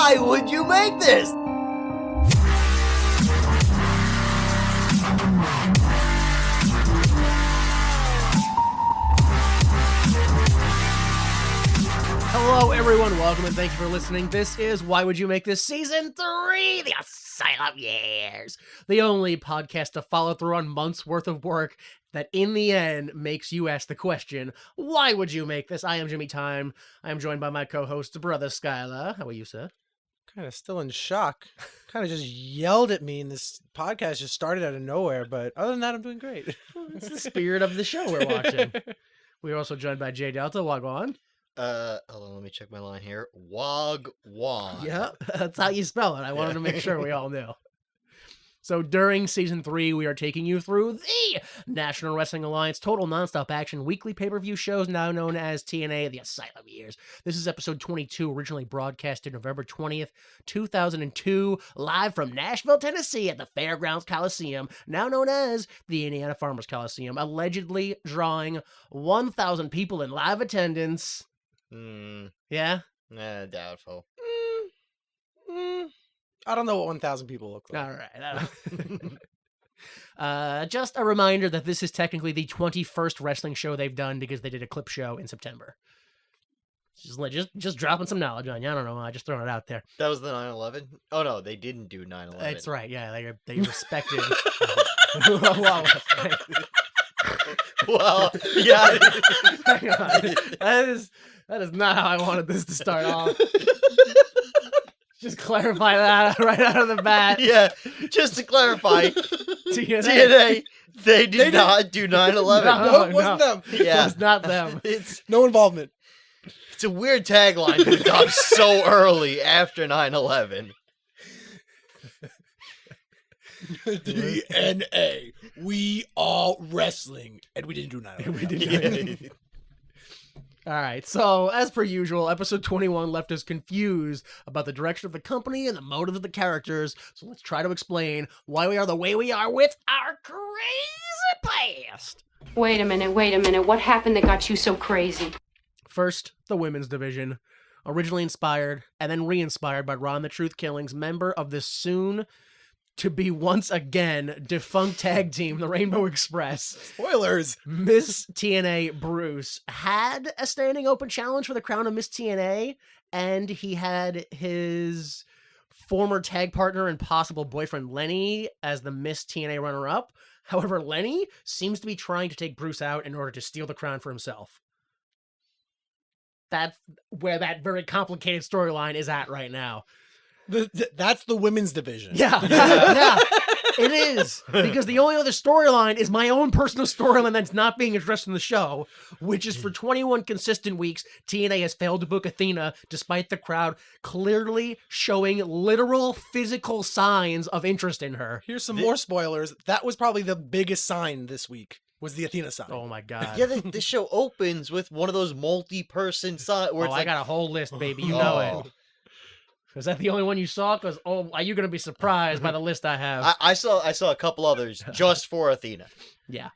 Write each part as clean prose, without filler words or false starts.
Why would you make this? Hello, everyone. Welcome and thank you for listening. This is Why Would You Make This Season 3, the Asylum Years. The only podcast to follow through on months' worth of work that in the end makes you ask the question, why would you make this? I am Jimmy Time. I am joined by my co-host, Brother Skylar. How are you, sir? Kind of still in shock. Kind of just yelled at me and this podcast just started out of nowhere. But other than that, I'm doing great. It's the spirit of the show we're watching. We're also joined by Jay Delta. Wagwan. Hold on, let me check my line here. Wagwan. Yeah, that's how you spell it. I wanted to make sure we all knew. So during Season 3, we are taking you through the National Wrestling Alliance Total Nonstop Action weekly pay-per-view shows, now known as TNA, the Asylum Years. This is episode 22, originally broadcasted November 20th, 2002, live from Nashville, Tennessee at the Fairgrounds Coliseum, now known as the Indiana Farmers Coliseum, allegedly drawing 1,000 people in live attendance. Yeah? Doubtful. I don't know what 1,000 people look like. All right. Just a reminder that this is technically the 21st wrestling show they've done because they did a clip show in September. Just dropping some knowledge on you. I don't know. I just throwing it out there. That was the 9/11? Oh, no, they didn't do 9/11. That's right. Yeah, they respected. Well, yeah. Hang on. That is not how I wanted this to start off. Just clarify that right out of the bat. Yeah, just to clarify, TNA, they did not do 9/11. No, it wasn't them. Yeah. It was not them. It's No involvement. a weird tagline to adopt so early after 9/11. DNA. We are wrestling. And we didn't do 9/11. We did. All right, so as per usual, episode 21 left us confused about the direction of the company and the motive of the characters, so let's try to explain why we are the way we are with our crazy past. Wait a minute, what happened that got you so crazy? First, the women's division, originally inspired and then re-inspired by Ron the Truth Killing's member of the soon-to-be once again defunct tag team, the Rainbow Express. Spoilers. Miss TNA Bruce had a standing open challenge for the crown of Miss TNA, and he had his former tag partner and possible boyfriend Lenny as the Miss TNA runner-up. However, Lenny seems to be trying to take Bruce out in order to steal the crown for himself. That's where that very complicated storyline is at right now. That's the women's division. Yeah, yeah, it is. Because the only other storyline is my own personal storyline that's not being addressed in the show, which is for 21 consistent weeks, TNA has failed to book Athena, despite the crowd clearly showing literal physical signs of interest in her. Here's some more spoilers. That was probably the biggest sign this week, was the Athena sign. Oh my God. Yeah, the show opens with one of those multi-person signs where it's I like, got a whole list, baby. You know it. Was that the only one you saw? Because, are you going to be surprised by the list I have? I saw a couple others just for Athena. Yeah.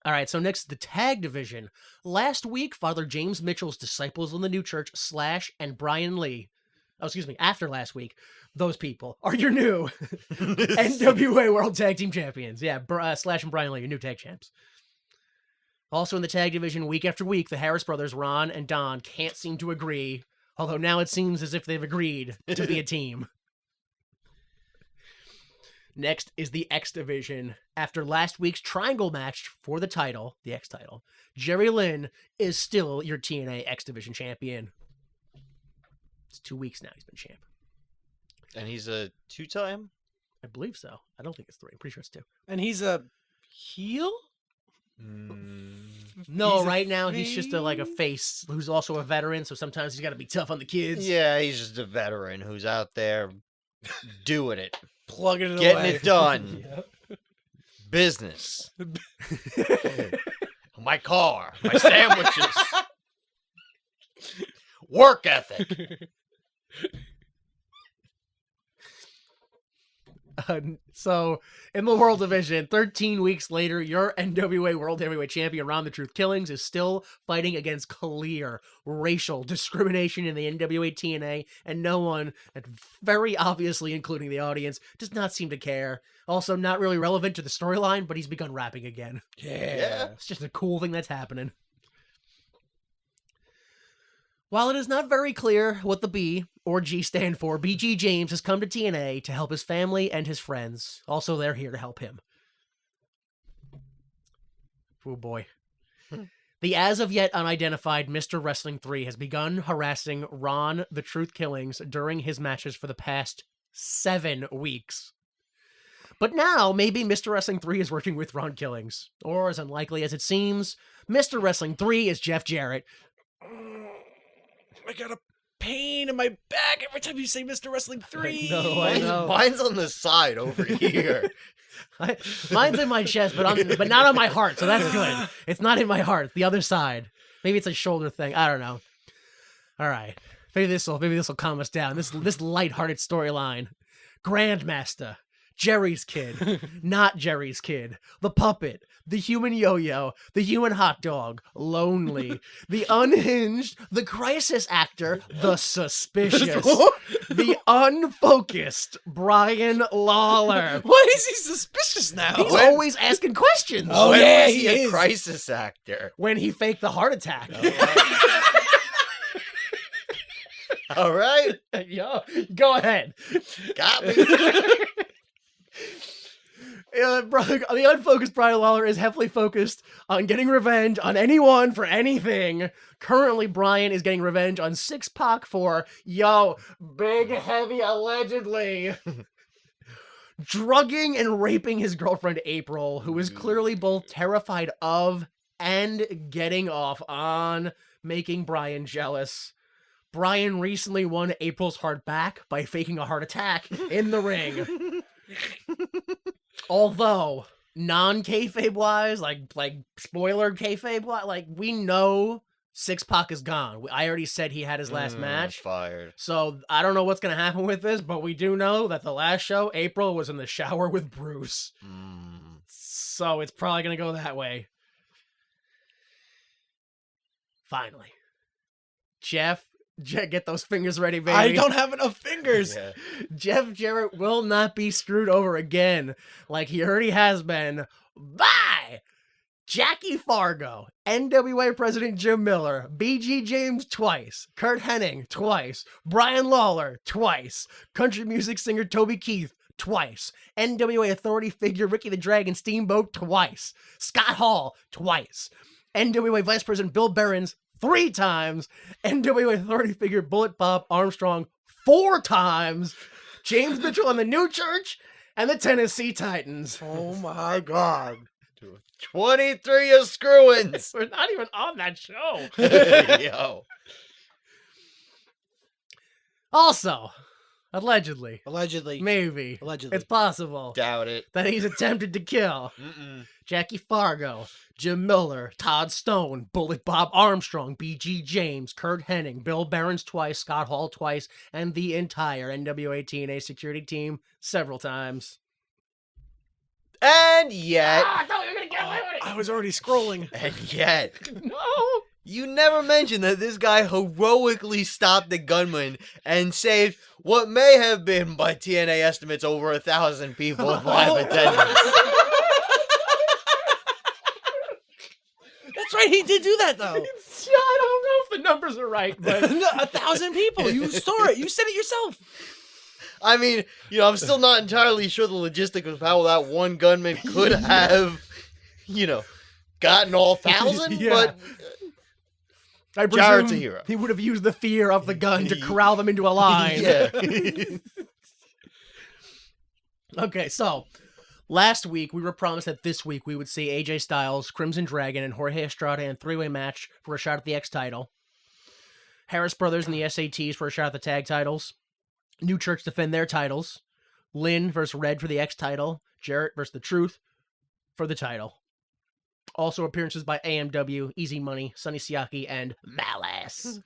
All right, so next, the tag division. Last week, Father James Mitchell's Disciples in the New Church, Slash, and Brian Lee. Oh, excuse me, after last week, those people are your new NWA World Tag Team Champions. Yeah, Slash and Brian Lee, your new tag champs. Also in the tag division, week after week, the Harris brothers, Ron and Don, can't seem to agree. Although now it seems as if they've agreed to be a team. Next is the X Division. After last week's triangle match for the title, the X title, Jerry Lynn is still your TNA X Division champion. It's 2 weeks now he's been champ. And he's a two-time? I believe so. I don't think it's 3. I'm pretty sure it's 2. And he's a heel? No, He's a right now he's just a face who's also a veteran, so sometimes he's got to be tough on the kids. Yeah, he's just a veteran who's out there doing it. Plugging it Getting away. it done. Yep. Business. My car. My sandwiches. Work ethic. So, in the World Division, 13 weeks later, your NWA World Heavyweight Champion, Ron the Truth Killings, is still fighting against clear racial discrimination in the NWA TNA, and no one, and very obviously including the audience, does not seem to care. Also, not really relevant to the storyline, but he's begun rapping again. Yeah. It's just a cool thing that's happening. While it is not very clear what the B or G stand for, BG James has come to TNA to help his family and his friends. Also, they're here to help him. Oh boy. The as of yet unidentified Mr. Wrestling 3 has begun harassing Ron the Truth Killings during his matches for the past 7 weeks. But now, maybe Mr. Wrestling 3 is working with Ron Killings. Or, as unlikely as it seems, Mr. Wrestling 3 is Jeff Jarrett. I got a pain in my back every time you say Mr. Wrestling 3. I know. Mine's on the side over here. Mine's in my chest, but not on my heart, so that's good. It's not in my heart. The other side. Maybe it's a shoulder thing. I don't know. All right. Maybe this will calm us down. This lighthearted storyline. Grandmaster. Jerry's kid, not Jerry's kid, the puppet, the human yo-yo, the human hot dog, lonely, the unhinged, the crisis actor, the suspicious, the unfocused Brian Lawler. Why is he suspicious now? He's always asking questions. Oh, When yeah, was he a is. crisis actor? When he faked the heart attack. All right, Yo, go ahead. got me. The unfocused Brian Lawler is heavily focused on getting revenge on anyone for anything. Currently, Brian is getting revenge on 6-Pac for, big heavy allegedly, drugging and raping his girlfriend April, who is clearly both terrified of and getting off on making Brian jealous. Brian recently won April's heart back by faking a heart attack in the ring. Although, non-kayfabe wise, like spoiler kayfabe wise, like we know 6-Pac is gone. I already said he had his last match. Fired. So I don't know what's going to happen with this, but we do know that the last show, April was in the shower with Bruce. So it's probably going to go that way. Finally. Jeff, get those fingers ready, baby. I don't have enough fingers. Yeah. Jeff Jarrett will not be screwed over again like he already has been by Jackie Fargo, NWA President Jim Miller, BG James twice, Kurt Hennig twice, Brian Lawler twice, country music singer Toby Keith twice, NWA Authority figure Ricky the Dragon Steamboat twice, Scott Hall twice, NWA Vice President Bill Behrens 3 times, NWA Authority figure Bullet Bob Armstrong 4 times, James Mitchell and the New Church, and the Tennessee Titans. Oh my God. 23 of screw-ins. We're not even on that show. Yo. Also, allegedly, Allegedly. it's possible Doubt it. that he's attempted to kill Jackie Fargo, Jim Miller, Todd Stone, Bullet Bob Armstrong, BG James, Kurt Hennig, Bill Behrens twice, Scott Hall twice, and the entire NWA TNA security team several times. And yet, I thought you were gonna get away with I was already scrolling. and yet, it. No. you never mentioned that this guy heroically stopped the gunman and saved what may have been, by TNA estimates, over 1,000 people of live attendance. That's right, he did do that though. I don't know if the numbers are right, but 1,000 people. You saw it. You said it yourself. I mean, I'm still not entirely sure the logistics of how that one gunman could have, gotten all 1,000, Yeah. but I Jarrett's presume a hero. he would have used the fear of the gun to corral them into a line. yeah. Okay, so last week we were promised that this week we would see AJ Styles, Crimson Dragon, and Jorge Estrada in a 3-way match for a shot at the X title. Harris Brothers and the SATs for a shot at the tag titles. New Church defend their titles. Lynn versus Red for the X title. Jarrett versus the Truth for the title. Also appearances by AMW, Easy Money, Sonny Siaki, and Malice.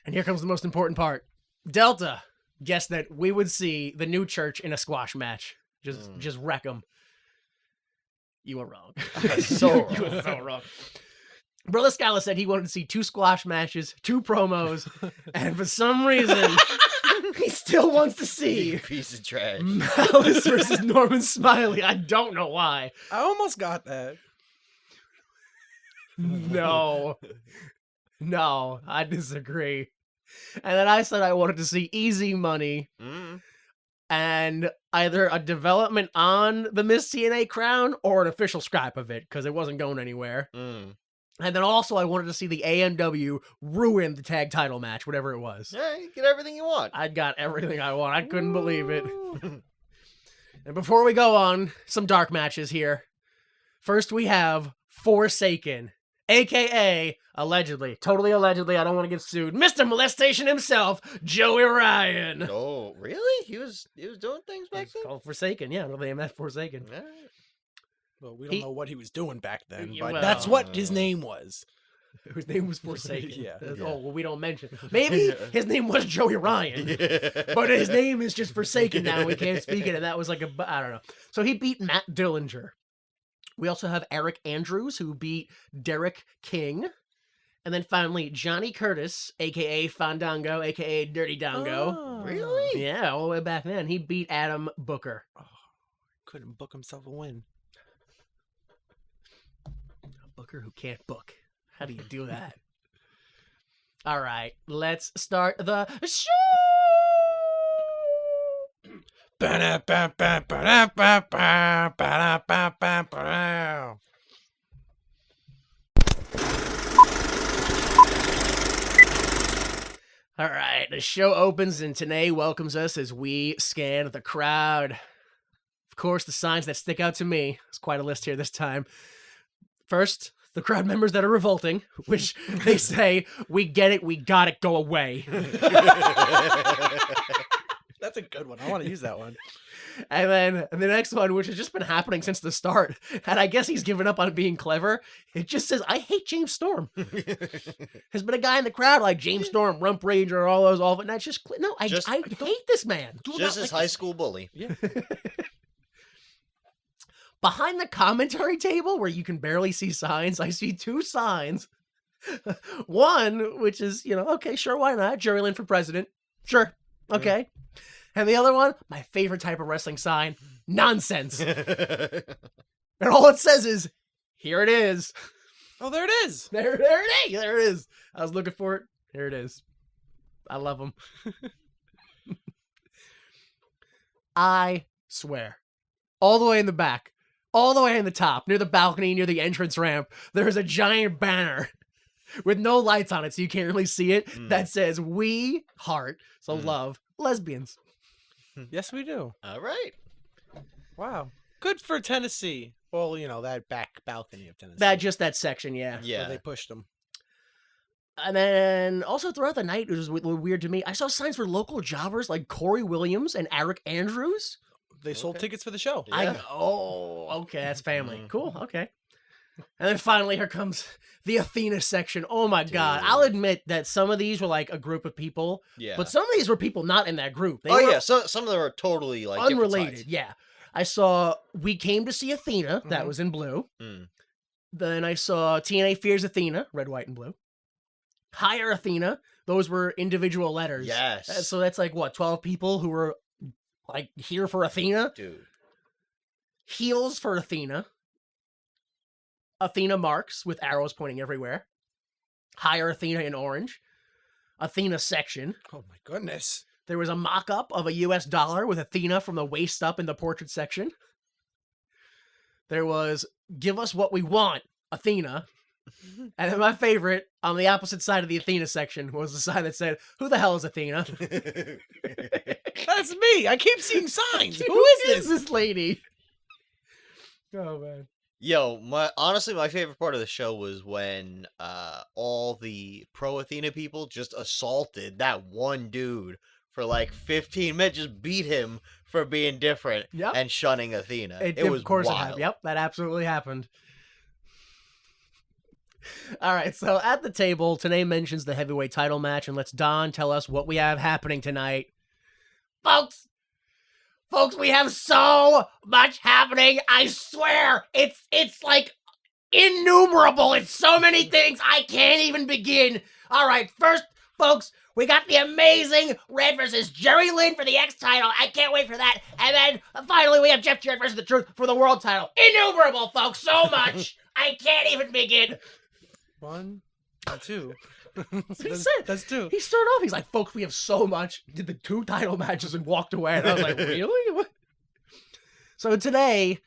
And here comes the most important part. Delta, guessed that we would see the new church in a squash match. Just wreck them. You were wrong. So You were so wrong. Brother Scala said he wanted to see 2 squash matches, 2 promos, and for some reason, he still wants to You see piece of trash. Malice versus Norman Smiley. I don't know why. I almost got that. No, I disagree. And then I said I wanted to see Easy Money Mm. and either a development on the Miss TNA crown or an official scrap of it because it wasn't going anywhere. Mm. And then also I wanted to see the AMW ruin the tag title match, whatever it was. Yeah, you get everything you want. I got everything I want. I couldn't believe it. Woo. And before we go on, some dark matches here. First we have Forsaken, a.k.a. allegedly, totally allegedly, I don't want to get sued, Mr. Molestation himself, Joey Ryan. Oh, really? He was doing things back It's then? called Forsaken, yeah, they met Forsaken. Yeah. Well, we don't He- know what he was doing back then, Yeah, but that's what his well. name was. Whose name was Forsaken. Yeah. Oh, well, we don't mention. Maybe his name was Joey Ryan. But his name is just Forsaken now. We can't speak it. And that was like I don't know. So he beat Matt Dillinger. We also have Eric Andrews, who beat Derek King. And then finally, Johnny Curtis, a.k.a. Fandango, a.k.a. Dirty Dongo. Oh, Really? Yeah, all the way back then. He beat Adam Booker. Couldn't book himself a win. Booker who can't book. How do you do that? All right, let's start the show. All right, the show opens and Tanae welcomes us as we scan the crowd. Of course, the signs that stick out to me, there's quite a list here this time. First, the crowd members that are revolting, which they say, "We get it, we got it, go away." That's a good one. I want to use that one. And then the next one, which has just been happening since the start, and I guess he's given up on being clever. It just says, "I hate James Storm." There's been a guy in the crowd like James Storm, Rump Ranger, all those, and that's just no. I hate this man. Do Just not his like high this. school bully. Yeah. Behind the commentary table, where you can barely see signs, I see 2 signs. One, which is, okay, sure, why not? Jerry Lynn for president. Sure, okay. And the other one, my favorite type of wrestling sign, nonsense. And all it says is, "Here it is." Oh, there it is. There it is. I was looking for it. Here it is. I love them. I swear, all the way in the back, all the way in the top, near the balcony, near the entrance ramp, there's a giant banner with no lights on it, so you can't really see it, that says, "We heart," so love, lesbians. Yes, we do. All right. Wow. Good for Tennessee. Well, that back balcony of Tennessee. That section, yeah. Where Yeah. they pushed them. And then also throughout the night, it was weird to me. I saw signs for local jobbers like Corey Williams and Eric Andrews. They sold Okay. tickets for the show. Yeah. Okay, that's family. Mhm. Cool, okay. And then finally, here comes the Athena section. Oh my God. Dude. I'll admit that some of these were like a group of people, Yeah. but some of these were people not in that group. They oh were yeah, so some of them are totally like different unrelated. sides. Yeah. I saw We Came to See Athena. That Mhm. was in blue. Mm. Then I saw TNA Fears Athena, red, white, and blue. Hire Athena. Those were individual letters. Yes. So that's like what, 12 people who were like here for Athena? Dude. Heels for Athena. Athena marks with arrows pointing everywhere. Hire Athena in orange. Athena section. Oh my goodness. There was a mock-up of a US dollar with Athena from the waist up in the portrait section. There was Give Us What We Want, Athena. And then my favorite, on the opposite side of the Athena section, was the sign that said, "Who the hell is Athena?" That's me. I keep seeing signs. Who is this? lady? Oh, man. Yo, honestly, my favorite part of the show was when all the pro Athena people just assaulted that one dude for like 15 minutes, just beat him for being different Yep. and shunning Athena. It Of was course wild. it happened. Yep, that absolutely happened. All right, so at the table, Tanae mentions the heavyweight title match and lets Don tell us what we have happening tonight. Folks, we have so much happening. I swear, it's like innumerable. It's so many things. I can't even begin. All right, first, folks, we got the amazing Red versus Jerry Lynn for the X title. I can't wait for that. And then finally, we have Jeff Jarrett versus The Truth for the World title. Innumerable, folks. So much. I can't even begin. 1, 2. That's, that's 2. He started off, he's like, folks, we have so much. Did the 2 title matches and walked away. And I was like, really? What? So today,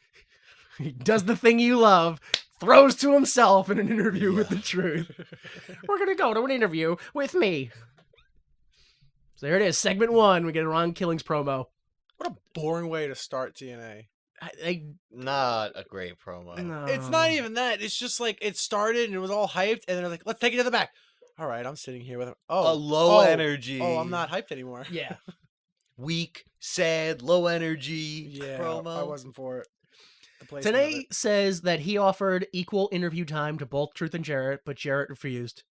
he does the thing you love, throws to himself in an interview with The Truth. We're going to go to an interview with me. So there it is, segment 1. We get a Ron Killings promo. What a boring way to start TNA. Not a great promo. No. It's not even that. It's just like it started and it was all hyped, and they're like, let's take it to the back. All right, I'm sitting here with A low energy. Oh, I'm not hyped anymore. Yeah. Weak, sad, low energy Yeah, promo. I wasn't for it. The placement of Today it. says that he offered equal interview time to both Truth and Jarrett, but Jarrett refused.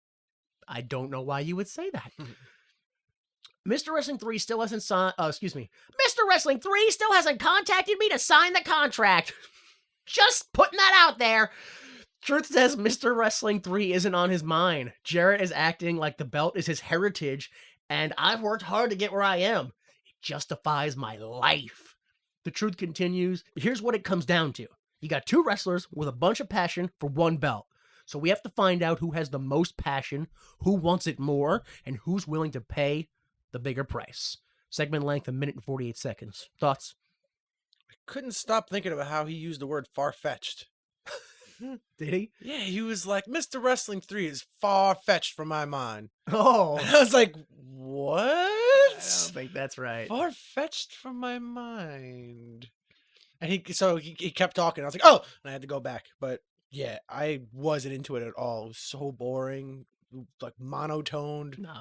I don't know why you would say that. Mr. Wrestling 3 still hasn't signed. Excuse me. Mr. Wrestling 3 still hasn't contacted me to sign the contract. Just putting that out there. Truth says Mr. Wrestling 3 isn't on his mind. Jarrett is acting like the belt is his heritage, and I've worked hard to get where I am. It justifies my life. The Truth continues. Here's what it comes down to. You got 2 wrestlers with a bunch of passion for 1 belt. So we have to find out who has the most passion, who wants it more, and who's willing to pay the bigger price. Segment length, 1 minute and 48 seconds. Thoughts? Couldn't stop thinking about how he used the word far-fetched. Did he? Yeah, he was like, Mr. Wrestling 3 is far-fetched from my mind. Oh, And I was like, what? I don't think that's right. Far-fetched from my mind. And he kept talking. I was like, oh, and I had to go back. But yeah, I wasn't into it at all. It was so boring, like monotoned. No.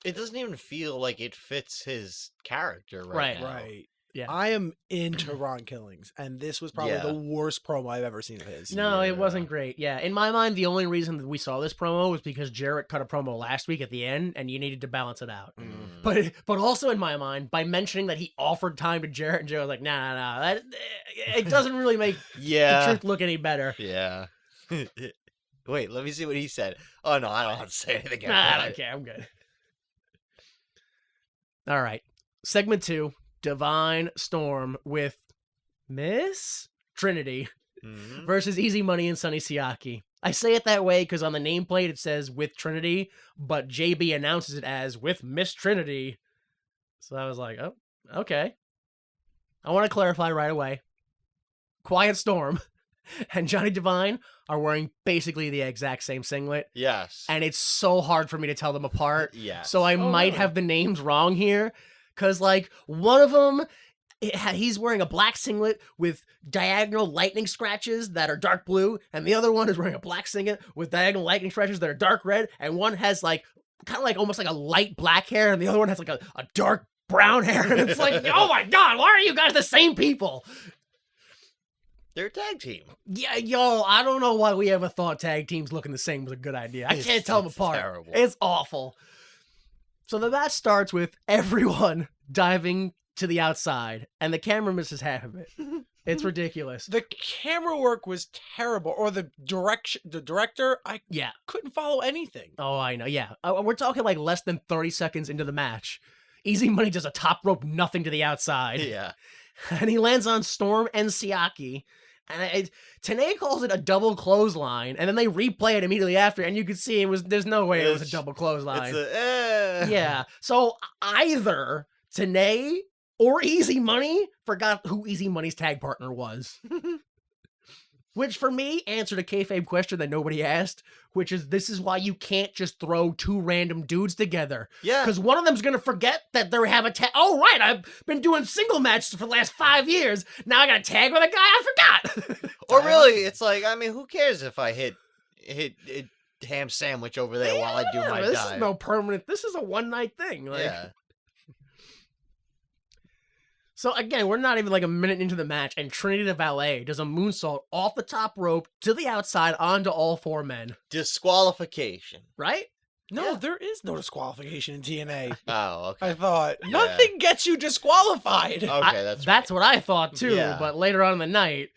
It doesn't even feel like it fits his character Right. now. Right. Yeah. I am into Ron Killings, and this was probably Yeah. the worst promo I've ever seen of his. No, it Yeah. wasn't great. Yeah, in my mind, the only reason that we saw this promo was because Jarrett cut a promo last week at the end, and you needed to balance it out. Mm. But also in my mind, by mentioning that he offered time to Jarrett, and Jarrett was like, nah, that it doesn't really make the Yeah. Truth look any better. Yeah. Wait, let me see what he said. Oh no, I don't have to say anything. Nah, I about don't it. care. I'm good. All right. Segment 2, Divine Storm with Miss Trinity Mhm. versus Easy Money and Sonny Siaki. I say it that way because on the nameplate it says with Trinity, but JB announces it as with Miss Trinity. So I was like, oh, okay. I want to clarify right away. Quiet Storm and Johnny Divine are wearing basically the exact same singlet, Yes. and it's so hard for me to tell them apart. Yes. So I might really? have the names wrong here, because like one of them, he's wearing a black singlet with diagonal lightning scratches that are dark blue, and the other one is wearing a black singlet with diagonal lightning scratches that are dark red, and one has like kind of like almost like a light black hair, and the other one has like a dark brown hair, and it's like, oh my god, why are you guys the same people? They're a tag team. Yeah, yo, I don't know why we ever thought tag teams looking the same was a good idea. I can't tell them It's apart. terrible. It's awful. So the match starts with everyone diving to the outside, and the camera misses half of it. It's ridiculous. The camera work was terrible, or the director, I Yeah. couldn't follow anything. Oh, I know. Yeah. We're talking like less than 30 seconds into the match. Easy Money does a top rope nothing to the outside. Yeah. And he lands on Storm and Siaki. And Tanae calls it a double clothesline, and then they replay it immediately after, and you can see there's no way it was a It's- double clothesline. It's Yeah. So either Tanae or Easy Money forgot who Easy Money's tag partner was. Which for me answered a kayfabe question that nobody asked, which is this is why you can't just throw 2 random dudes together. Yeah. Because one of them's going to forget that they have a tag. Oh, right. I've been doing single matches for the last 5 years. Now I got to tag with a guy I forgot. Or really, it's like, I mean, who cares if I hit ham sandwich over there while I do my this dive? is no permanent. This is a one-night thing. Like, yeah. So again, we're not even like a minute into the match, and Trinity the Valet does a moonsault off the top rope to the outside onto all 4 men. Disqualification. Right? No, Yeah. there is no disqualification in TNA. Oh, okay. I thought nothing gets you disqualified. Okay, That's what I thought too, Yeah. but later on in the night.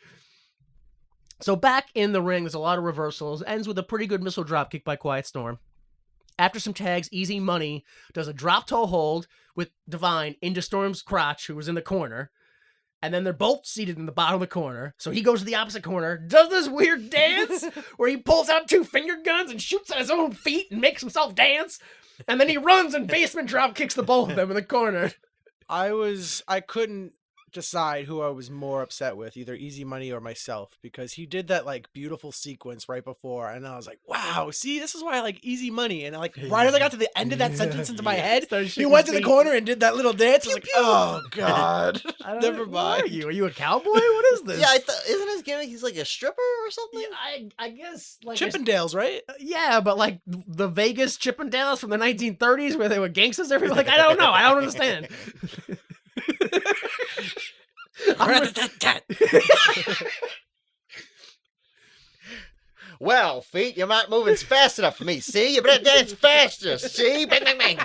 So back in the ring, there's a lot of reversals. Ends with a pretty good missile drop kick by Quiet Storm. After some tags, Easy Money does a drop toe hold with Divine into Storm's crotch, who was in the corner. And then they're both seated in the bottom of the corner. So he goes to the opposite corner, does this weird dance where he pulls out 2 finger guns and shoots at his own feet and makes himself dance. And then he runs and basement drop kicks the both of them in the corner. I couldn't decide who I was more upset with, either Easy Money or myself, because he did that like beautiful sequence right before, and I was like, wow, see, this is why I like Easy Money. And like right as I got to the end of that sentence into my head, he went to the corner and did that little dance. I was like, oh god. Never mind. Are you a cowboy? What is this? Yeah, isn't his gimmick he's like a stripper or something? Yeah, I guess like Chippendales, right? yeah, but like the Vegas Chippendales from the 1930s where they were gangsters. Everybody like I don't know. I don't understand. Well, feet, you're not moving fast enough for me. See, you better dance faster. See, bang, bang, bang.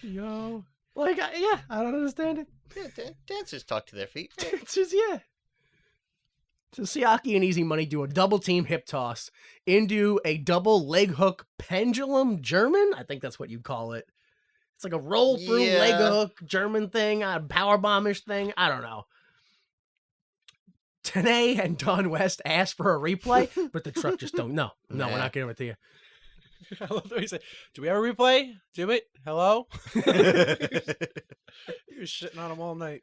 Yo, like yeah, I don't understand it. Yeah, dancers talk to their feet. It's just yeah. So Siaki and Easy Money do a double team hip toss into a double leg hook pendulum German. I think that's what you call it. It's like a roll through leg hook German thing, a power bombish thing. I don't know. Tenay and Don West asked for a replay, but the truck just don't. No, we're not giving it to you. I love the way he said, do we have a replay? Do it? Hello? He was shitting on him all night.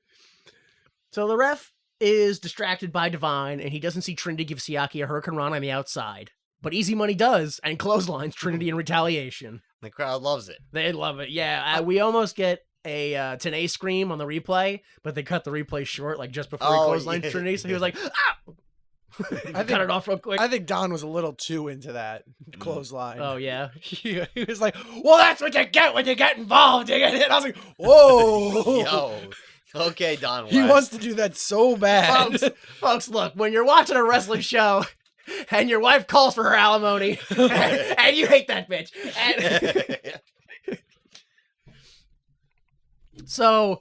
So the ref is distracted by Divine, and he doesn't see Trinity give Siaki a Hurricane Run on the outside. But Easy Money does, and clotheslines Trinity in retaliation. The crowd loves it. They love it. Yeah, we almost get a Tenay scream on the replay, but they cut the replay short, like just before he clotheslined Trinity. So he was like, ah! I cut it off real quick. I think Don was a little too into that clothesline. Oh, yeah? He was like, well, that's what you get when you get involved. You get hit. I was like, whoa. Yo. Okay, Don West. He wants to do that so bad. Folks, look, when you're watching a wrestling show and your wife calls for her alimony and you hate that bitch. So,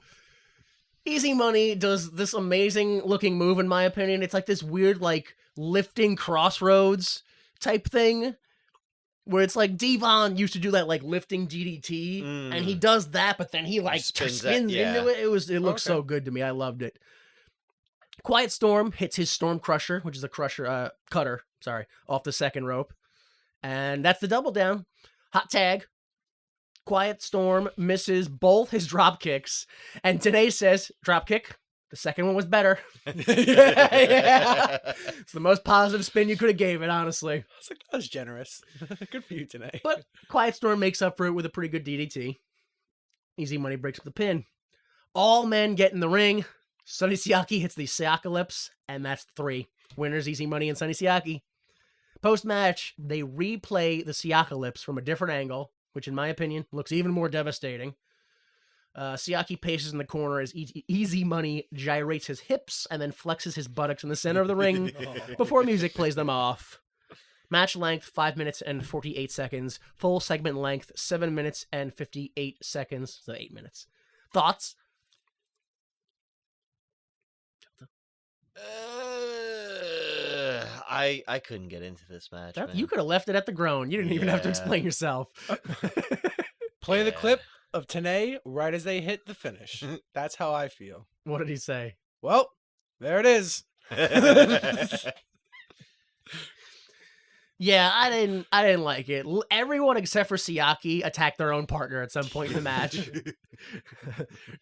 Easy Money does this amazing looking move, in my opinion. It's like this weird, like, lifting crossroads type thing. Where it's like Devon used to do that like lifting DDT, and he does that, but then he like spins into it. It looks so good to me. I loved it. Quiet Storm hits his Storm Crusher, which is a cutter, off the second rope, and that's the double down. Hot tag. Quiet Storm misses both his drop kicks, and today says drop kick. The second one was better. Yeah. It's the most positive spin you could have gave it, honestly. I was like, that was generous. Good for you today. But Quiet Storm makes up for it with a pretty good DDT. Easy Money breaks up the pin. All men get in the ring. Sonny Siaki hits the Alpacalypse, and that's 3. Winners, Easy Money and Sonny Siaki. Post-match, they replay the Alpacalypse from a different angle, which in my opinion looks even more devastating. Siaki paces in the corner as Easy Money gyrates his hips and then flexes his buttocks in the center of the ring before music plays them off. Match length, 5 minutes and 48 seconds. Full segment length, 7 minutes and 58 seconds. So 8 minutes. Thoughts? I couldn't get into this match. You could have left it at the groan. You didn't even have to explain yourself. Play the clip of Tenay right as they hit the finish. That's how I feel. What did he say? Well, there it is. Yeah, I didn't like it. Everyone except for Siaki attacked their own partner at some point in the match.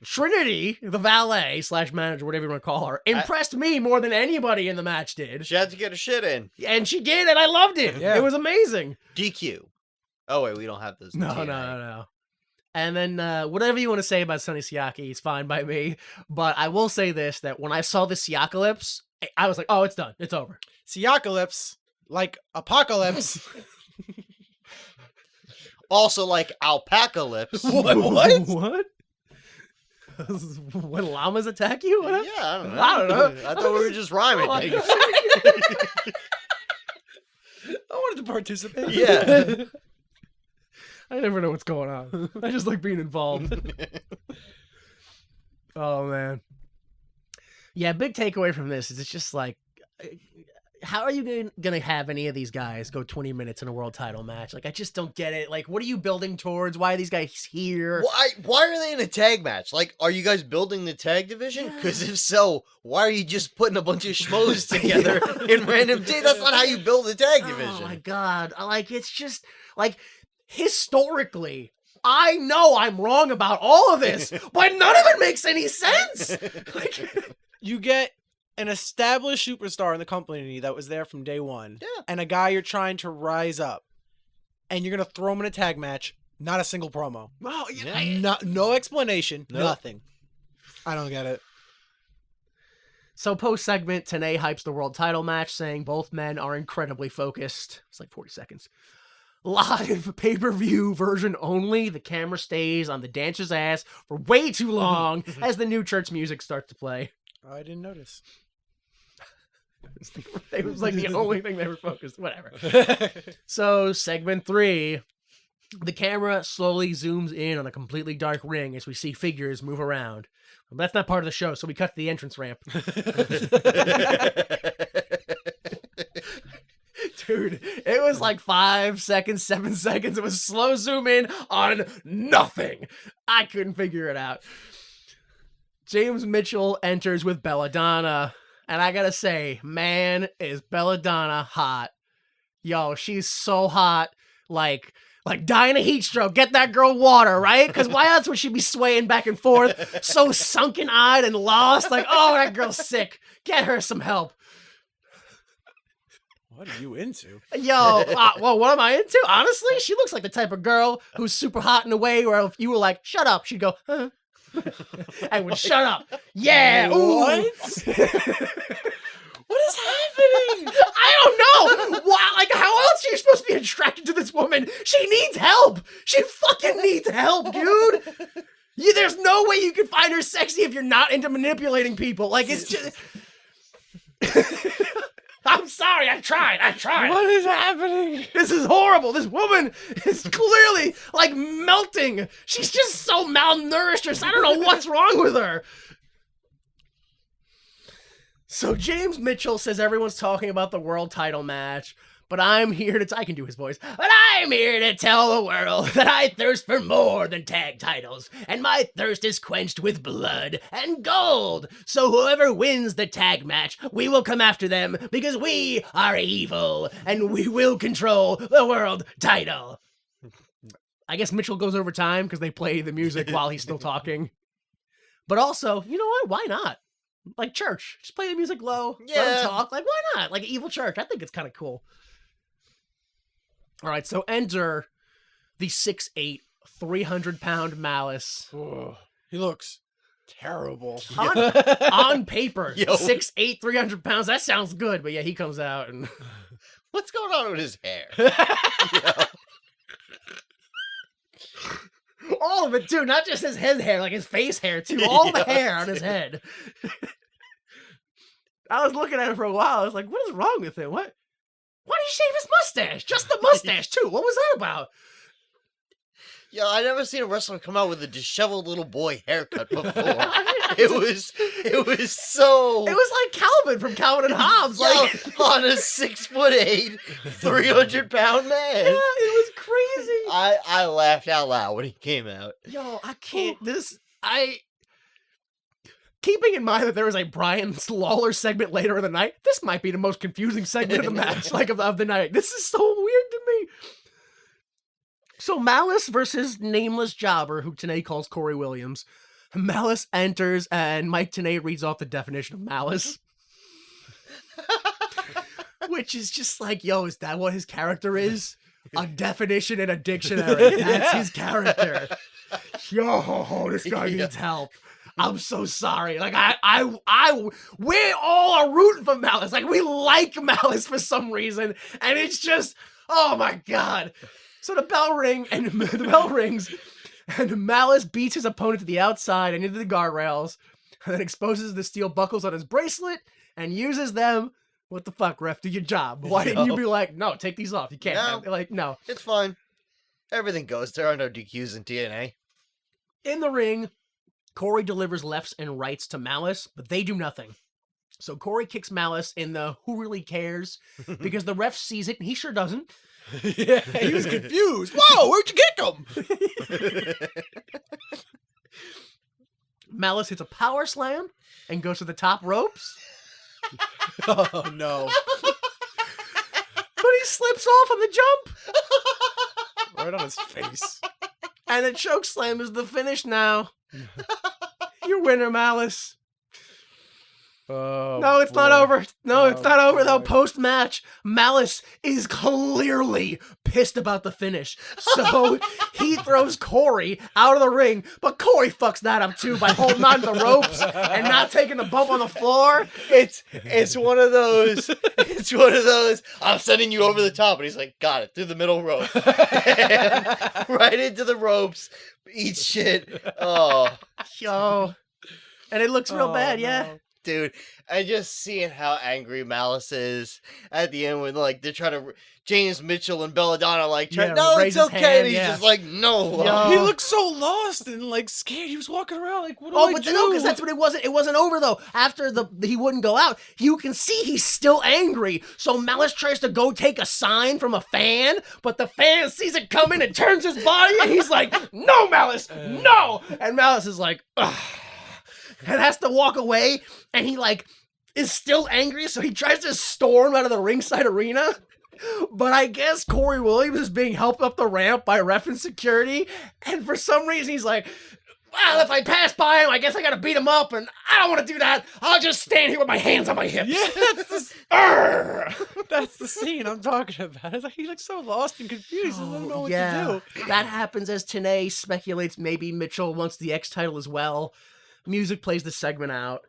Trinity, the valet / manager, whatever you want to call her, impressed me more than anybody in the match did. She had to get her shit in. And she did, and I loved it. Yeah. It was amazing. DQ. Oh, wait, we don't have those. No. And then whatever you want to say about Sonny Siaki is fine by me. But I will say this, that when I saw the Siakalypse, I was like, oh, it's done. It's over. Siakalypse, like apocalypse. Also like Alpacalypse. What? What? When llamas attack you? What? Yeah, I don't know. I don't know. I thought we were just rhyming. I wanted to participate? Yeah. I never know what's going on. I just like being involved. Oh, man. Yeah, big takeaway from this is it's just like, how are you going to have any of these guys go 20 minutes in a world title match? Like, I just don't get it. Like, what are you building towards? Why are these guys here? Why are they in a tag match? Like, are you guys building the tag division? Because if so, why are you just putting a bunch of schmoes together in random days? That's not how you build a tag division. Oh, my God. Like, it's just, like, historically, I know I'm wrong about all of this, but none of it makes any sense. Like, You get an established superstar in the company that was there from day one, and a guy you're trying to rise up, and you're going to throw him in a tag match, not a single promo. oh, No explanation, Nope. nothing. I don't get it. So post-segment, Tenay hypes the world title match, saying both men are incredibly focused. It's like 40 seconds. Live pay-per-view version only. The camera stays on the dancer's ass for way too long as the new church music starts to play. Oh, I didn't notice. It was like the only thing they were focused. Whatever. So segment 3, the camera slowly zooms in on a completely dark ring as we see figures move around. But that's not part of the show, so we cut to the entrance ramp. Dude, it was like 5 seconds, 7 seconds. It was slow zoom in on nothing. I couldn't figure it out. James Mitchell enters with Belladonna. And I gotta say, man, is Belladonna hot. Yo, she's so hot. Like dying of heat stroke. Get that girl water, right? Because why else would she be swaying back and forth? So sunken-eyed and lost. Like, oh, that girl's sick. Get her some help. What are you into? Yo, well, what am I into? Honestly, she looks like the type of girl who's super hot in a way where if you were like, shut up, she'd go, huh? I would shut up. Yeah. What? Ooh. What is happening? I don't know. Why? Like, how else are you supposed to be attracted to this woman? She needs help. She fucking needs help, dude. There's no way you can find her sexy if you're not into manipulating people. Like, it's just... I'm sorry, I tried. What is happening? This is horrible. This woman is clearly, like, melting. She's just so malnourished or I don't know what's wrong with her. So James Mitchell says everyone's talking about the world title match, but I'm here to... I can do his voice. But I'm here to tell the world that I thirst for more than tag titles, and my thirst is quenched with blood and gold. So whoever wins the tag match, we will come after them because we are evil, and we will control the world title. I guess Mitchell goes over time because they play the music while he's still talking. But also, you know what? Why not? Like church. Just play the music low. Let them talk. Like, why not? Like evil church. I think it's kind of cool. All right, so enter the 6'8", 300-pound Malice. Oh, he looks terrible. On paper, Yo. 6'8", 300 pounds. That sounds good, but yeah, he comes out and... What's going on with his hair? Yeah. All of it, too. Not just his head hair, like his face hair, too. All the hair on his head. I was looking at him for a while. I was like, what is wrong with him? What? Why did he shave his mustache? Just the mustache, too. What was that about? Yeah, I never seen a wrestler come out with a disheveled little boy haircut before. It was so... It was like Calvin from Calvin and Hobbes. Yo, Like, on a 6'8", 300-pound man. yeah, it was crazy. I laughed out loud when he came out. Yo, I can't. Keeping in mind that there was a Brian Lawler segment later in the night, this might be the most confusing segment of the match, like of the night. This is so weird to me. So Malice versus Nameless Jobber, who Tenay calls Corey Williams. Malice enters, and Mike Tenay reads off the definition of malice. Which is just like, yo, is that what his character is? A definition in a dictionary. That's his character. Yo, this guy needs help. I'm so sorry. Like, we all are rooting for Malice. Like, we like Malice for some reason. And it's just, oh my God. So the bell rings, and Malice beats his opponent to the outside and into the guardrails, and then exposes the steel buckles on his bracelet and uses them What the fuck, ref? Do your job. Why didn't you be like, no, take these off? You can't. No. Like, no. It's fine. Everything goes. There are no DQs in TNA. In the ring, Corey delivers lefts and rights to Malice, but they do nothing. So Corey kicks Malice in the who really cares because the ref sees it and he sure doesn't. Yeah, he was confused. Whoa, where'd you kick him? Malice hits a power slam and goes to the top ropes, Oh no. but he slips off on the jump. Right on his face. And a choke slam is the finish now. Your winner, Malice. Oh, No, it's not boy. over. No, it's Oh, not over though. boy. Post-match, Malice is clearly pissed about the finish. So he throws Corey out of the ring, but Corey fucks that up too by holding on to the ropes and not taking the bump on the floor. It's one of those. It's one of those. I'm sending you over the top, and he's like, "Got it through the middle rope, right into the ropes. Eat shit." Oh, Yo. And it looks real Oh, bad, yeah. no. dude, and just seeing how angry Malice is at the end when like they're trying to. James Mitchell and Belladonna like, Yeah, no, raise it's his okay, hand, and he's yeah. just like, no. Yo. He looked so lost and like scared. He was walking around like, what do Oh, I but do? no, because that's what it wasn't. It wasn't over though. After he wouldn't go out, you can see he's still angry. So Malice tries to go take a sign from a fan, but the fan sees it coming and turns his body, and he's like, "No, Malice, no!" And Malice is like, "Ugh," and has to walk away. And he like is still angry, so he tries to storm out of the ringside arena. But I guess Corey Williams is being helped up the ramp by ref and security, and for some reason he's like, well, if I pass by him, I guess I gotta beat him up, and I don't want to do that. I'll just stand here with my hands on my hips. Yeah, that's the scene I'm talking about. It's like he looks so lost and confused. He doesn't know what to do. That happens as Tenay speculates maybe Mitchell wants the X title as well. Music plays the segment out.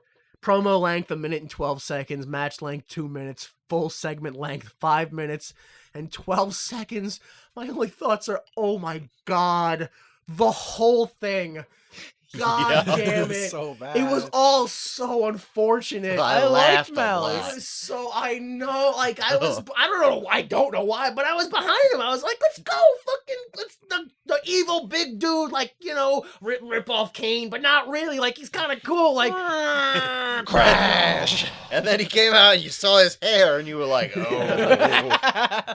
Promo length, 1 minute and 12 seconds. Match length, 2 minutes. Full segment length, 5 minutes and 12 seconds. My only thoughts are, oh my God, the whole thing. God Yeah. damn It was it. so bad. It was all so unfortunate. I liked laughed a Malice. lot. It was so, I know, like, I don't know why, but I was behind him. I was like, let's go, let's the evil big dude, like, you know, rip off Kane, but not really, like, he's kind of cool, like, Crash. And then he came out, and you saw his hair, and you were like, oh.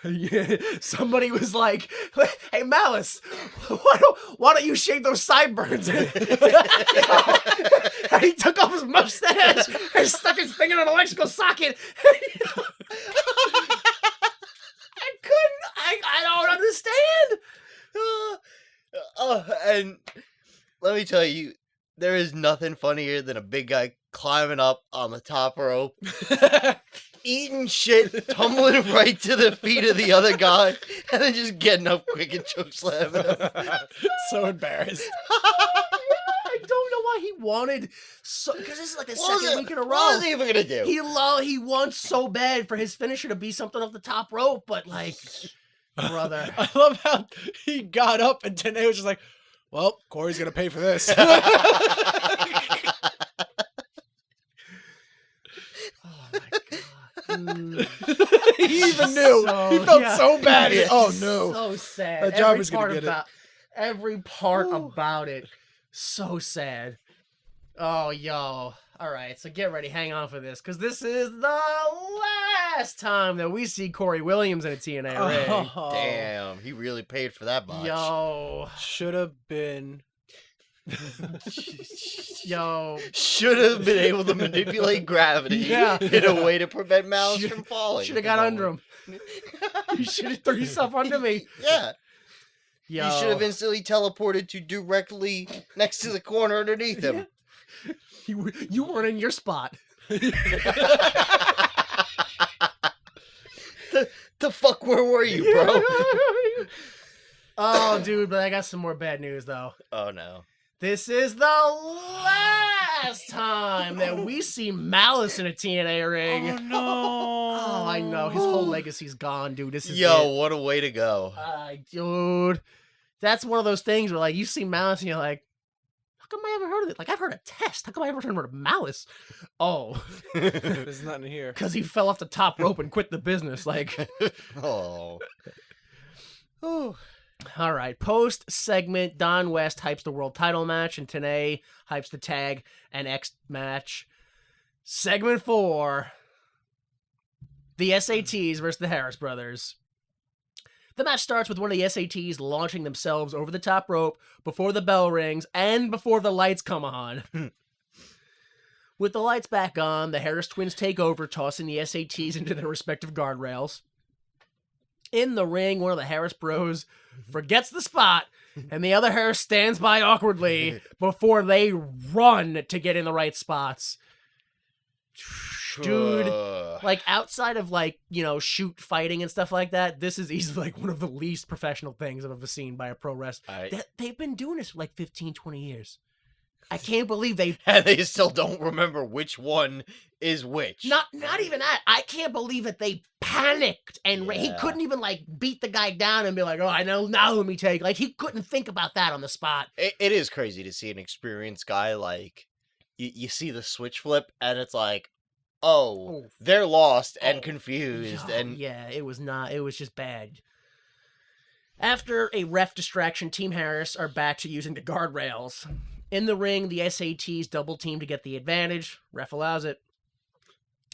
Yeah, somebody was like, "Hey Malice, why don't you shave those sideburns?" And he took off his mustache and stuck his finger in an electrical socket. I don't understand. And let me tell you, there is nothing funnier than a big guy climbing up on the top rope, eating shit, tumbling right to the feet of the other guy, and then just getting up quick and choke slamming him. So embarrassed. I don't know why he wanted so, because this is like a second week in a row. What was he even gonna do? He wants so bad for his finisher to be something off the top rope, but like, brother. I love how he got up and Tenay was just like, well, Corey's gonna pay for this. Oh my God. He even knew. So- he felt yeah. so bad. Oh no. So sad. That job Every is gonna part get it. about every part about it. So sad. Oh, yo. All right, so get ready. Hang on for this, because this is the last time that we see Corey Williams in a TNA ring. Oh, Damn, he really paid for that much. Yo. should have been. Yo. Should have been able to manipulate gravity Yeah. in a way to prevent Malice from falling. Should have got under him. You should have threw yourself under me. Yeah. Yo. You should have instantly teleported to directly next to the corner underneath him. You weren't in your spot. The fuck, where were you, bro? Oh, dude, but I got some more bad news, though. Oh, no. This is the last time that we see Malice in a TNA ring. Oh no. Oh, I know. His whole legacy's gone, dude. This is Yo, it. what a way to go. Dude. That's one of those things where, like, you see Malice and you're like, come I haven't heard of it? Like, I've heard of Test. How come I haven't heard of Malice? Oh, There's nothing here. because he fell off the top rope and quit the business. Like, Oh. Oh. all right. Post segment, Don West hypes the world title match, and Tenay hypes the tag and X match. Segment 4, the SATs versus the Harris brothers. The match starts with one of the SATs launching themselves over the top rope before the bell rings and before the lights come on. With the lights back on, the Harris twins take over, tossing the SATs into their respective guardrails. In the ring, one of the Harris bros forgets the spot, and the other Harris stands by awkwardly before they run to get in the right spots. Dude, like, outside of, like, you know, shoot fighting and stuff like that, this is easily, like, one of the least professional things I've ever seen by a pro wrestler. They've been doing this for, like, 15, 20 years. I can't believe and they still don't remember which one is which. Not even that. I can't believe that they panicked and he couldn't even, like, beat the guy down and be like, oh, I know, now let me take. Like, he couldn't think about that on the spot. It is crazy to see an experienced guy, like, you see the switch flip, and it's like, oh, they're lost and confused. And yeah, it was just bad. After a ref distraction, Team Harris are back to using the guardrails. In the ring, the SATs double team to get the advantage. Ref allows it.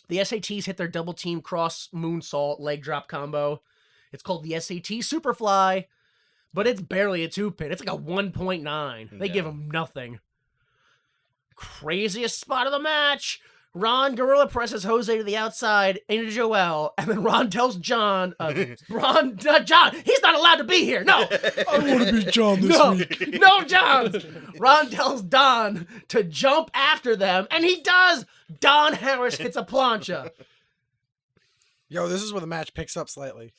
The SATs hit their double team cross moonsault leg drop combo. It's called the SAT Superfly, but it's barely a 2-pin. It's like a 1.9. They give them nothing. Craziest spot of the match. Ron gorilla presses Jose to the outside into Joel, and then Ron tells John, John, he's not allowed to be here. No, I want to be John this week. No, John. Ron tells Don to jump after them, and he does. Don Harris hits a plancha. Yo, this is where the match picks up slightly.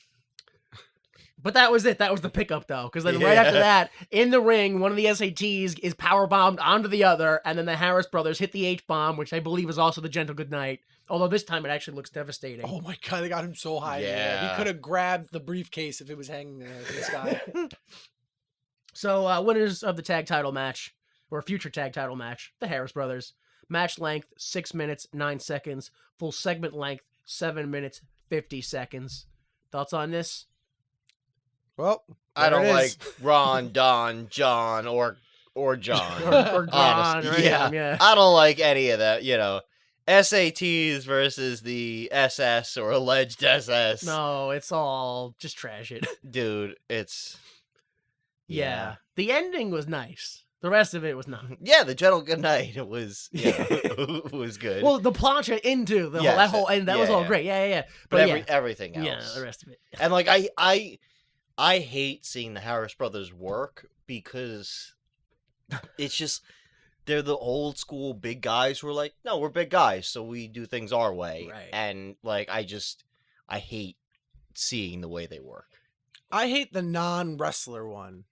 But that was it. That was the pickup, though. Because then right after that, in the ring, one of the SATs is powerbombed onto the other, and then the Harris brothers hit the H-bomb, which I believe is also the Gentle Goodnight. Although this time it actually looks devastating. Oh my god, they got him so high. Yeah. He could have grabbed the briefcase if it was hanging there in the sky. So, winners of the tag title match, or future tag title match, the Harris brothers. Match length, 6 minutes, 9 seconds. Full segment length, 7 minutes, 50 seconds. Thoughts on this? Well, I don't like Ron, Don, John, or John. or John, right? Yeah. I don't like any of that, you know. SATs versus the SS or alleged SS. No, it's all just trash it. Dude, it's... Yeah. The ending was nice. The rest of it was not. Yeah, the Gentle Goodnight, it was, was good. Well, the plancha into that whole end, that was all great. Yeah. But everything else. Yeah, the rest of it. And, like, I hate seeing the Harris brothers work because it's just, they're the old school big guys who are like, no, we're big guys, so we do things our way. Right. And, like, I hate seeing the way they work. I hate the non-wrestler one.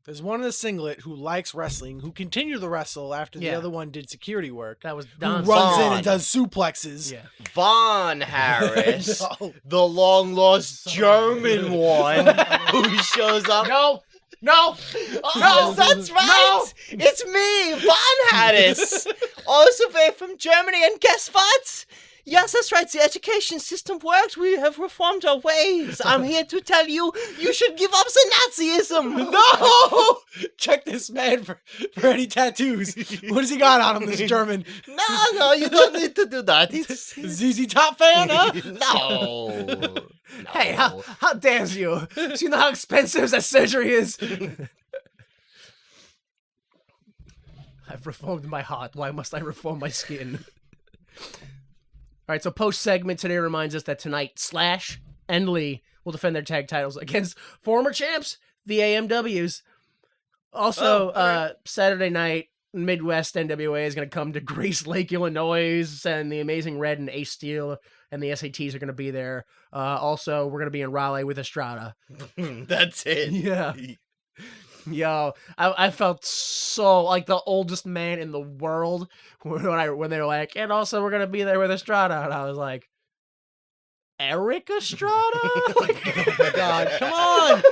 There's one in the singlet who likes wrestling, who continued to wrestle after the other one did security work. That was Who Don's runs son. in and does suplexes. Yeah. Von Harris, No. the long-lost German one who shows up. No! Oh, that's right! No. It's me, Von Harris! Also from Germany, and guess what? Yes, that's right, the education system works. We have reformed our ways. I'm here to tell you, you should give up the Nazism! No! Check this man for any tattoos. What has he got on him, this German? No, you don't need to do that. It's... ZZ Top fan, huh? No. Hey, how dare you? Do you know how expensive that surgery is? I've reformed my heart. Why must I reform my skin? All right, so post-segment today reminds us that tonight Slash and Lee will defend their tag titles against former champs, the AMWs. Also, Saturday night, Midwest NWA is going to come to Grace Lake, Illinois, and the Amazing Red and Ace Steel and the SATs are going to be there. Also, we're going to be in Raleigh with Estrada. That's it. Yeah. Yo, I felt so like the oldest man in the world when they were like, and also we're gonna be there with Estrada, and I was like, Eric Estrada? Like, Oh my God, come on!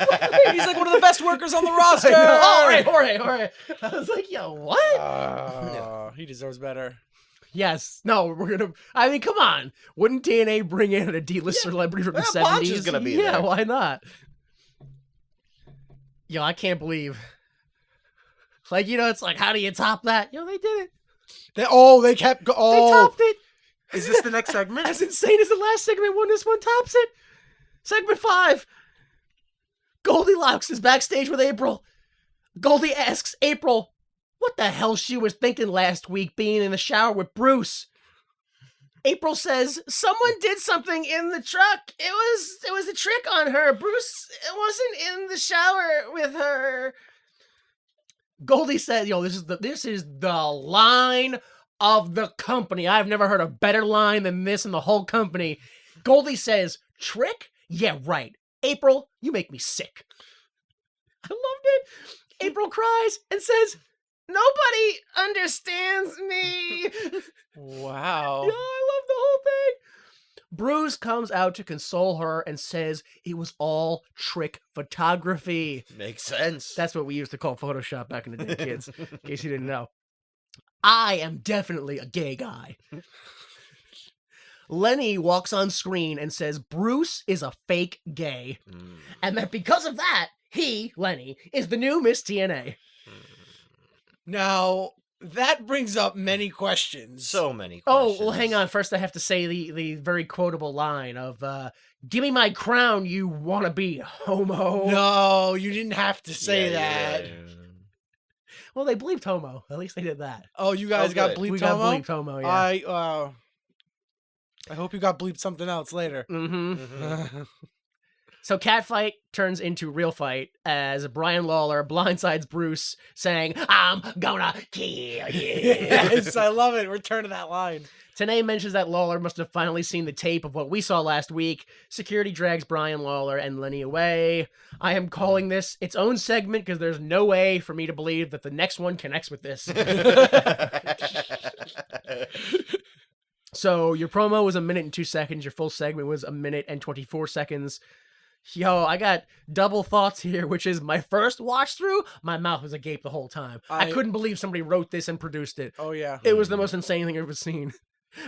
He's like one of the best workers on the roster. all right. I was like, yo, what? He deserves better. Yes. No, we're gonna. I mean, come on. Wouldn't TNA bring in a D-list celebrity from the Yeah, Ponch 70s? is gonna be yeah, there. why not? Yo, I can't believe. Like, it's like, how do you top that? Yo, they did it. They kept They oh. topped it. Is this the next segment? As insane as the last segment one, this one tops it. Segment 5. Goldilocks is backstage with April. Goldie asks April what the hell she was thinking last week being in the shower with Bruce. April says someone did something in the truck. It was a trick on her. Bruce wasn't in the shower with her. Goldie said, "Yo, this is the line of the company. I've never heard a better line than this in the whole company." Goldie says, "Trick? Yeah, right. April, you make me sick." I loved it. April cries and says, "Nobody understands me." Wow. Yeah, I love the whole thing. Bruce comes out to console her and says it was all trick photography. Makes sense. That's what we used to call Photoshop back in the day, kids, in case you didn't know. I am definitely a gay guy. Lenny walks on screen and says Bruce is a fake gay. And that because of that, he, Lenny, is the new Miss TNA. Now, that brings up many questions. So many Oh, questions. well, hang on. First, I have to say the very quotable line of, "Give me my crown, you wannabe homo." No, you didn't have to say that. Yeah. Well, they bleeped homo. At least they did that. Oh, you guys got good. bleeped We got homo? bleeped homo, yeah. I hope you got bleeped something else later. Mm-hmm. Mhm. So Catfight turns into Real Fight as Brian Lawler blindsides Bruce saying, "I'm gonna kill you." Yes, I love it. Return to that line. Tanae mentions that Lawler must have finally seen the tape of what we saw last week. Security drags Brian Lawler and Lenny away. I am calling this its own segment because there's no way for me to believe that the next one connects with this. So your promo was 1 minute and 2 seconds. Your full segment was 1 minute and 24 seconds. Yo, I got double thoughts here, which is my first watch through, my mouth was agape the whole time. I couldn't believe somebody wrote this and produced it. Oh, yeah. It was the most insane thing I've ever seen.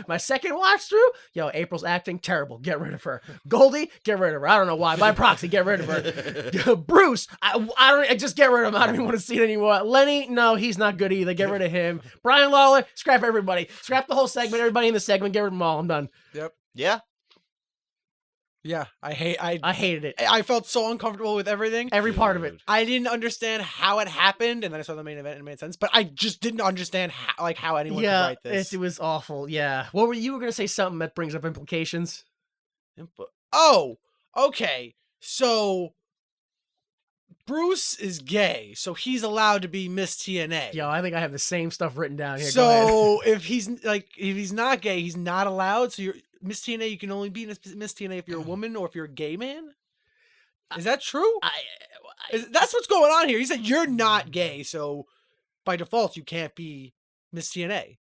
My second watch through, yo, April's acting terrible. Get rid of her. Goldie, get rid of her. I don't know why. By proxy, get rid of her. Bruce, I just get rid of him. I don't even want to see it anymore. Lenny, no, he's not good either. Get rid of him. Brian Lawler, scrap everybody. Scrap the whole segment. Everybody in the segment, get rid of them all. I'm done. Yep. Yeah. Yeah. I hated it. I felt so uncomfortable with everything. Every part of it. I didn't understand how it happened, and then I saw the main event and it made sense. But I just didn't understand how anyone could Yeah, write this. it was awful. Yeah. What were you were gonna say something that brings up implications? Oh, okay. So Bruce is gay, so he's allowed to be Miss TNA. Yo, I think I have the same stuff written down here. Go ahead. So if he's not gay, he's not allowed. So you're Miss TNA. You can only be Miss TNA if you're a woman or if you're a gay man. Is that true? That's what's going on here. He said you're not gay, so by default you can't be Miss TNA,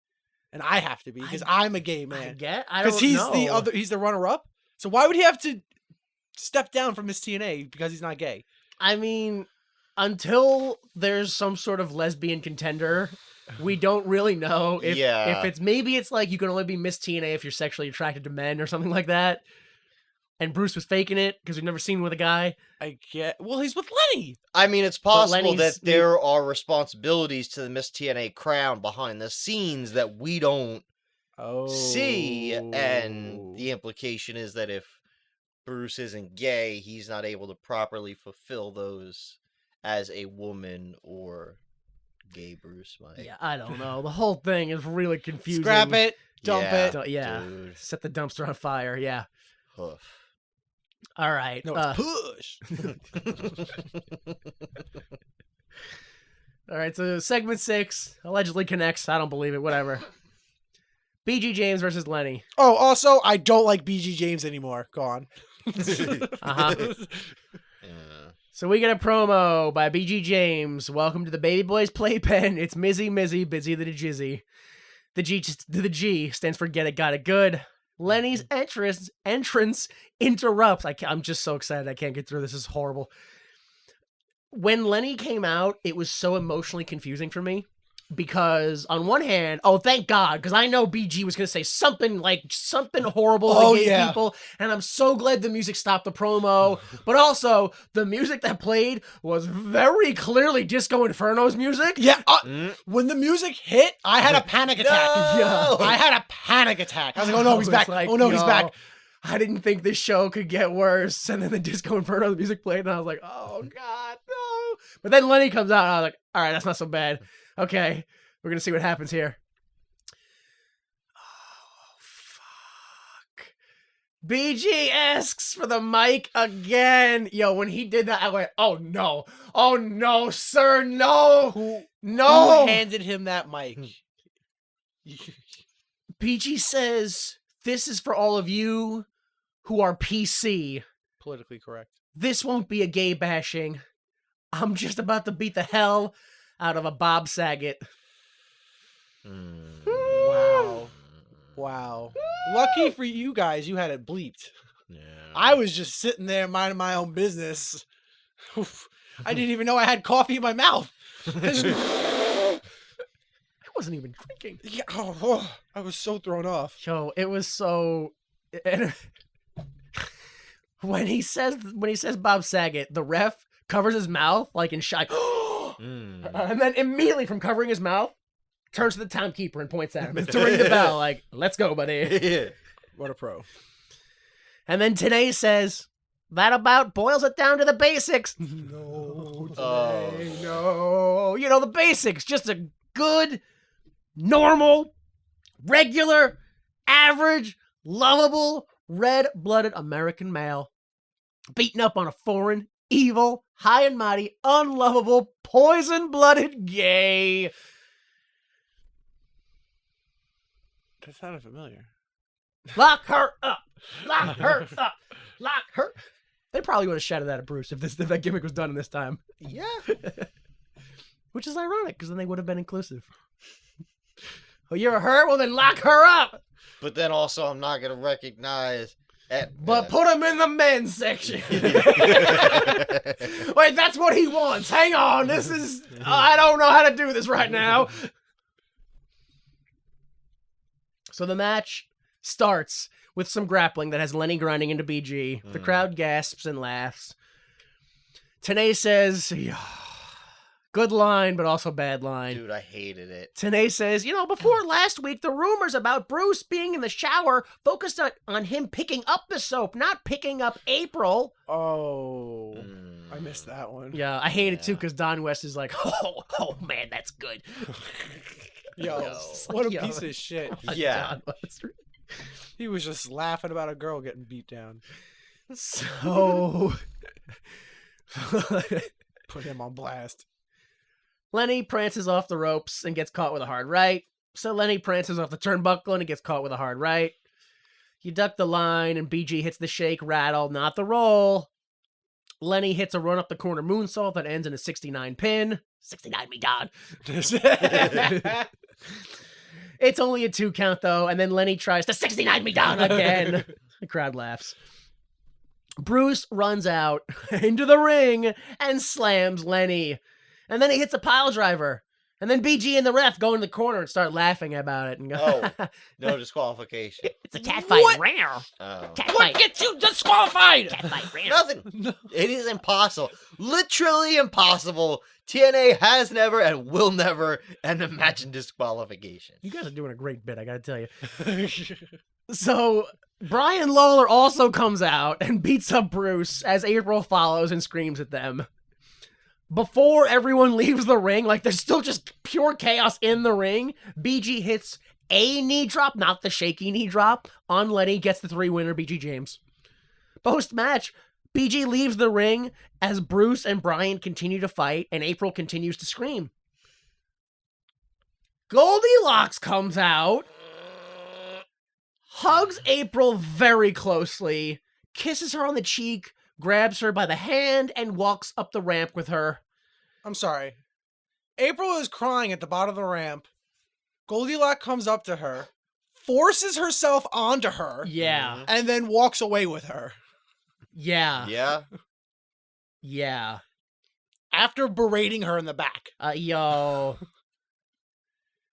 and I have to be because I'm a gay man. Because He's the runner-up. So why would he have to step down from Miss TNA because he's not gay? I mean, until there's some sort of lesbian contender, we don't really know if it's like you can only be Miss TNA if you're sexually attracted to men or something like that. And Bruce was faking it because we've never seen him with a guy. Well, he's with Lenny. I mean, it's possible that there are responsibilities to the Miss TNA crown behind the scenes that we don't see, and the implication is that if Bruce isn't gay, he's not able to properly fulfill those as a woman or gay Bruce might. Yeah, I don't know. The whole thing is really confusing. Scrap it. Dump it. Dude. Set the dumpster on fire. Yeah. Hoof. All right. No, it's push. All right. So segment 6 allegedly connects. I don't believe it. Whatever. BG James versus Lenny. Oh, also, I don't like BG James anymore. Go on. Uh-huh. So we get a promo by BG James. Welcome to the Baby Boys Playpen. It's Busy the Jizzy. The G stands for Get It, Got It Good. Lenny's entrance interrupts. I'm just so excited. I can't get through this. This is horrible. When Lenny came out, it was so emotionally confusing for me. Because on one hand, oh, thank God, because I know BG was going to say something horrible to gay people, and I'm so glad the music stopped the promo. But also, the music that played was very clearly Disco Inferno's music. Yeah, when the music hit, I had a panic attack. Yeah. I had a panic attack. I was like, oh no, he's back. Like, oh no, he's back. I didn't think this show could get worse. And then the Disco Inferno music played, and I was like, oh God, no. But then Lenny comes out, and I was like, all right, that's not so bad. Okay, we're going to see what happens here. Oh, fuck. BG asks for the mic again. Yo, when he did that, I went, oh no. Oh no, sir, no. No. Who handed him that mic? BG says, this is for all of you who are PC. Politically correct. This This won't be a gay bashing. I'm just about to beat the hell out of a Bob Saget. Wow. Wow. Lucky for you guys, you had it bleeped. Yeah. I was just sitting there minding my own business. Oof. I didn't even know I had coffee in my mouth. I wasn't even drinking. Yeah, I was so thrown off. Yo, it was so. And when he says Bob Saget, the ref covers his mouth like in shock, and then immediately from covering his mouth, turns to the timekeeper and points at him to ring the bell, like, "Let's go, buddy." What a pro. And then Tanay says, "That about boils it down to the basics." No, No, you know the basics, just a good, normal, regular, average, lovable, red-blooded American male beaten up on a foreign, evil, high and mighty, unlovable, poison-blooded gay. That sounded familiar. Lock her up! Lock her up! Lock her... They probably would have shouted that at Bruce if that gimmick was done in this time. Yeah. Which is ironic, because then they would have been inclusive. Oh, you're a her? Well, then lock her up! But then also, I'm not going to recognize... But put him in the men's section. Wait, that's what he wants. Hang on. This is... I don't know how to do this right now. So the match starts with some grappling that has Lenny grinding into BG. The crowd gasps and laughs. Tanay says... Good line, but also bad line. Dude, I hated it. Tanay says, before last week, the rumors about Bruce being in the shower focused on him picking up the soap, not picking up April. Oh, I missed that one. Yeah, I hate it too, because Don West is like, oh man, that's good. Yo, what a piece of shit. Yeah. Don West. He was just laughing about a girl getting beat down. So... Put him on blast. Lenny prances off the ropes and gets caught with a hard right. So Lenny prances off the turnbuckle and gets caught with a hard right. You duck the line and BG hits the shake rattle, not the roll. Lenny hits a run up the corner moonsault that ends in a 69 pin. 69 me God. It's only a 2 count though, and then Lenny tries to 69 me down again. The crowd laughs. Bruce runs out into the ring and slams Lenny. And then he hits a pile driver. And then BG and the ref go in the corner and start laughing about it. And go, No disqualification. It's a cat fight. Rare. Oh. Cat What fight. gets you disqualified? Cat fight. Rare. Nothing. It is impossible. Literally impossible. TNA has never and will never end a match in disqualification. You guys are doing a great bit, I gotta tell you. So, Brian Lawler also comes out and beats up Bruce as April follows and screams at them. Before everyone leaves the ring, like there's still just pure chaos in the ring, BG hits a knee drop, not the shaky knee drop, on Lenny, gets the 3-winner BG James. Post-match, BG leaves the ring as Bruce and Brian continue to fight, and April continues to scream. Goldilocks comes out, hugs April very closely, kisses her on the cheek, grabs her by the hand, and walks up the ramp with her. I'm sorry. April is crying at the bottom of the ramp. Goldilocks comes up to her, forces herself onto her Yeah. and then walks away with her Yeah. Yeah. Yeah. after berating her in the back. Yo.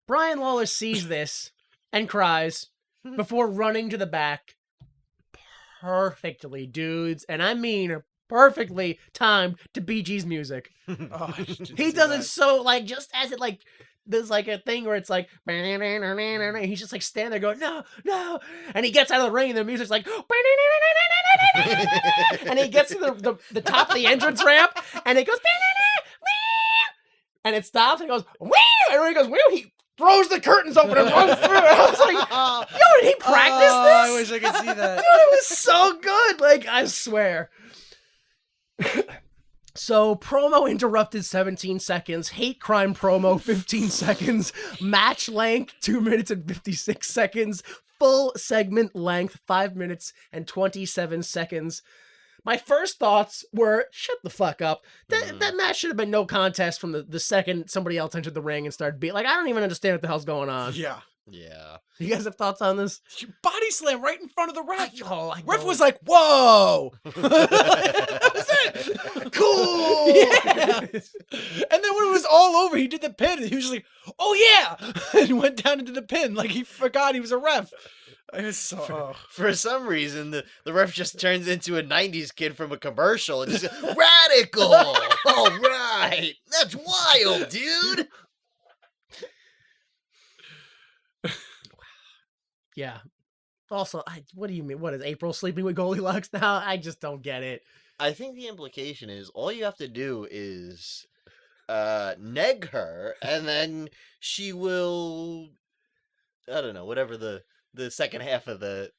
Brian Lawler sees this and cries before running to the back perfectly, dudes. And I mean perfectly timed to Bee Gees music. Oh, I didn't He see does it that. so, like, just as it, like, there's, like, a thing where it's like, he's just, like, standing there going, no, no. And he gets out of the ring and the music's like, and he gets to the top of the entrance ramp and it goes, and it stops and goes, woo! And when he goes, woo, he throws the curtains open and runs through. I was like, yo, did he practice Oh, this? I wish I could see that. Dude, it was so good. Like, I swear. So, promo interrupted 17 seconds. Hate crime promo 15 seconds. Match length 2 minutes and 56 seconds. Full segment length 5 minutes and 27 seconds. My first thoughts were, shut the fuck up. That match should have been no contest from the second somebody else entered the ring and started beating. Like, I don't even understand what the hell's going on. Yeah. Yeah. You guys have thoughts on this? Body slam right in front of the ref. I Ref know. was like, whoa. That was it. Cool. Yeah. And then when it was all over, he did the pin and he was just like, oh yeah. And went down into the pin like he forgot he was a ref. It was so. For some reason, the ref just turns into a 90s kid from a commercial and just radical. All right. That's wild, dude. Yeah. Also, what do you mean? What is April sleeping with Goldilocks now? I just don't get it. I think the implication is all you have to do is neg her, and then she will, I don't know, whatever the second half of the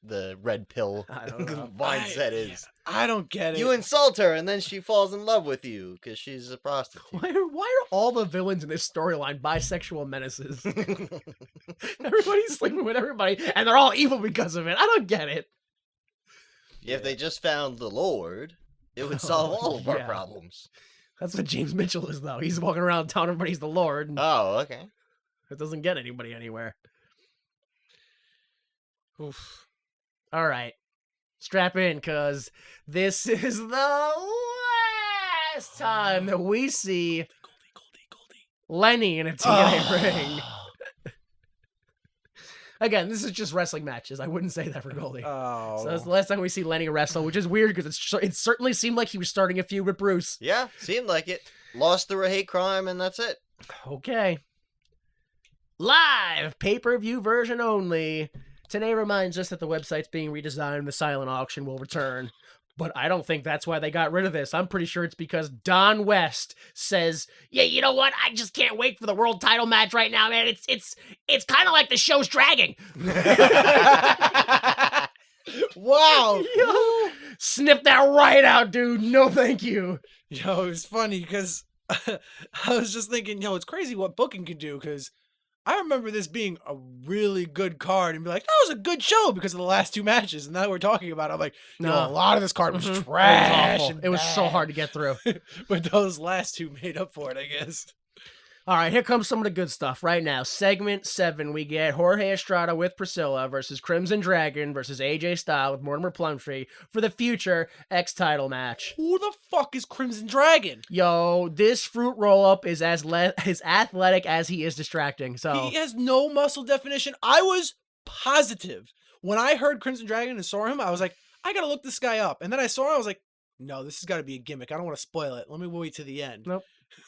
red pill I don't know. mindset is. I don't get it. You insult her, and then she falls in love with you because she's a prostitute. Why are all the villains in this storyline bisexual menaces? Everybody's sleeping with everybody, and they're all evil because of it. I don't get it. If they just found the Lord, it would solve all of our Yeah. problems. That's what James Mitchell is, though. He's walking around telling everybody he's the Lord. And Oh, okay. it doesn't get anybody anywhere. Oof. All right. Strap in, because this is the last time that we see Lenny in a TNA ring. Again, this is just wrestling matches. I wouldn't say that for Goldie. Oh. So that's the last time we see Lenny wrestle, which is weird because it certainly seemed like he was starting a feud with Bruce. Yeah, seemed like it. Lost through a hate crime, and that's it. Okay. Live pay-per-view version only. TNA reminds us that the website's being redesigned and the silent auction will return. But I don't think that's why they got rid of this. I'm pretty sure it's because Don West says, yeah, you know what? I just can't wait for the world title match right now, man. It's kind of like the show's dragging. Wow. Yo, snip that right out, dude. No, thank you. Yo, it was funny because I was just thinking, it's crazy what booking could do because I remember this being a really good card and be like, that was a good show because of the last two matches. And now we're talking about it, I'm like, No. a lot of this card was Mhm. trash. It was awful. and It was so bad. hard to get through. But those last two made up for it, I guess. All right, here comes some of the good stuff right now. Segment 7, we get Jorge Estrada with Priscilla versus Crimson Dragon versus AJ Styles with Mortimer Plumtree for the future X title match. Who the fuck is Crimson Dragon? Yo, this fruit roll-up is as athletic as he is distracting. So He has no muscle definition. I was positive. When I heard Crimson Dragon and saw him, I was like, I gotta look this guy up. And then I saw him, I was like, no, this has got to be a gimmick. I don't want to spoil it. Let me wait to the end. Nope.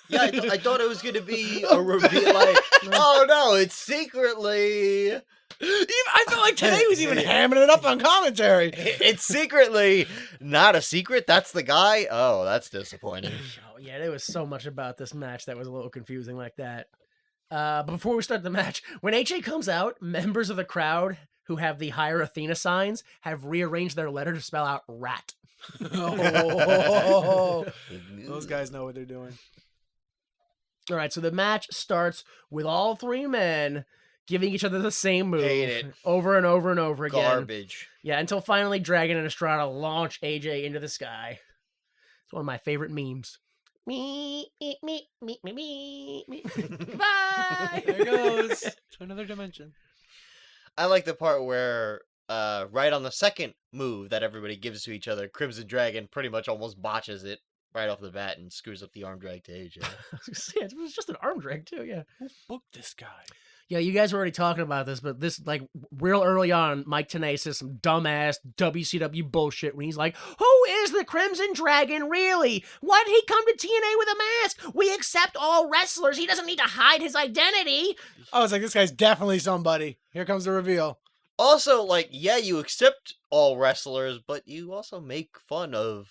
Yeah, I thought it was going to be a reveal, like, oh no, it's secretly... I felt like today was even hamming it up on commentary. It's secretly not a secret. That's the guy. Oh, that's disappointing. Oh, yeah, there was so much about this match that was a little confusing like that. But before we start the match, when AJ comes out, members of the crowd who have the Hire Athena signs have rearranged their letter to spell out rat. Oh, those guys know what they're doing. All right, so the match starts with all three men giving each other the same move Hate it. over and over and over again. Garbage. Yeah, until finally Dragon and Estrada launch AJ into the sky. It's one of my favorite memes. Me. Goodbye. There it goes to another dimension. I like the part where right on the second move that everybody gives to each other, Crimson Dragon pretty much almost botches it right off the bat and screws up the arm drag to AJ. Yeah, it was just an arm drag too. Yeah. Who booked this guy? Yeah, you guys were already talking about this, but this, like, real early on, Mike Tenay says some dumbass WCW bullshit when he's like, "Who is the Crimson Dragon, really? Why did he come to TNA with a mask? We accept all wrestlers. He doesn't need to hide his identity." I was like, this guy's definitely somebody. Here comes the reveal. Also, like, yeah, you accept all wrestlers, but you also make fun of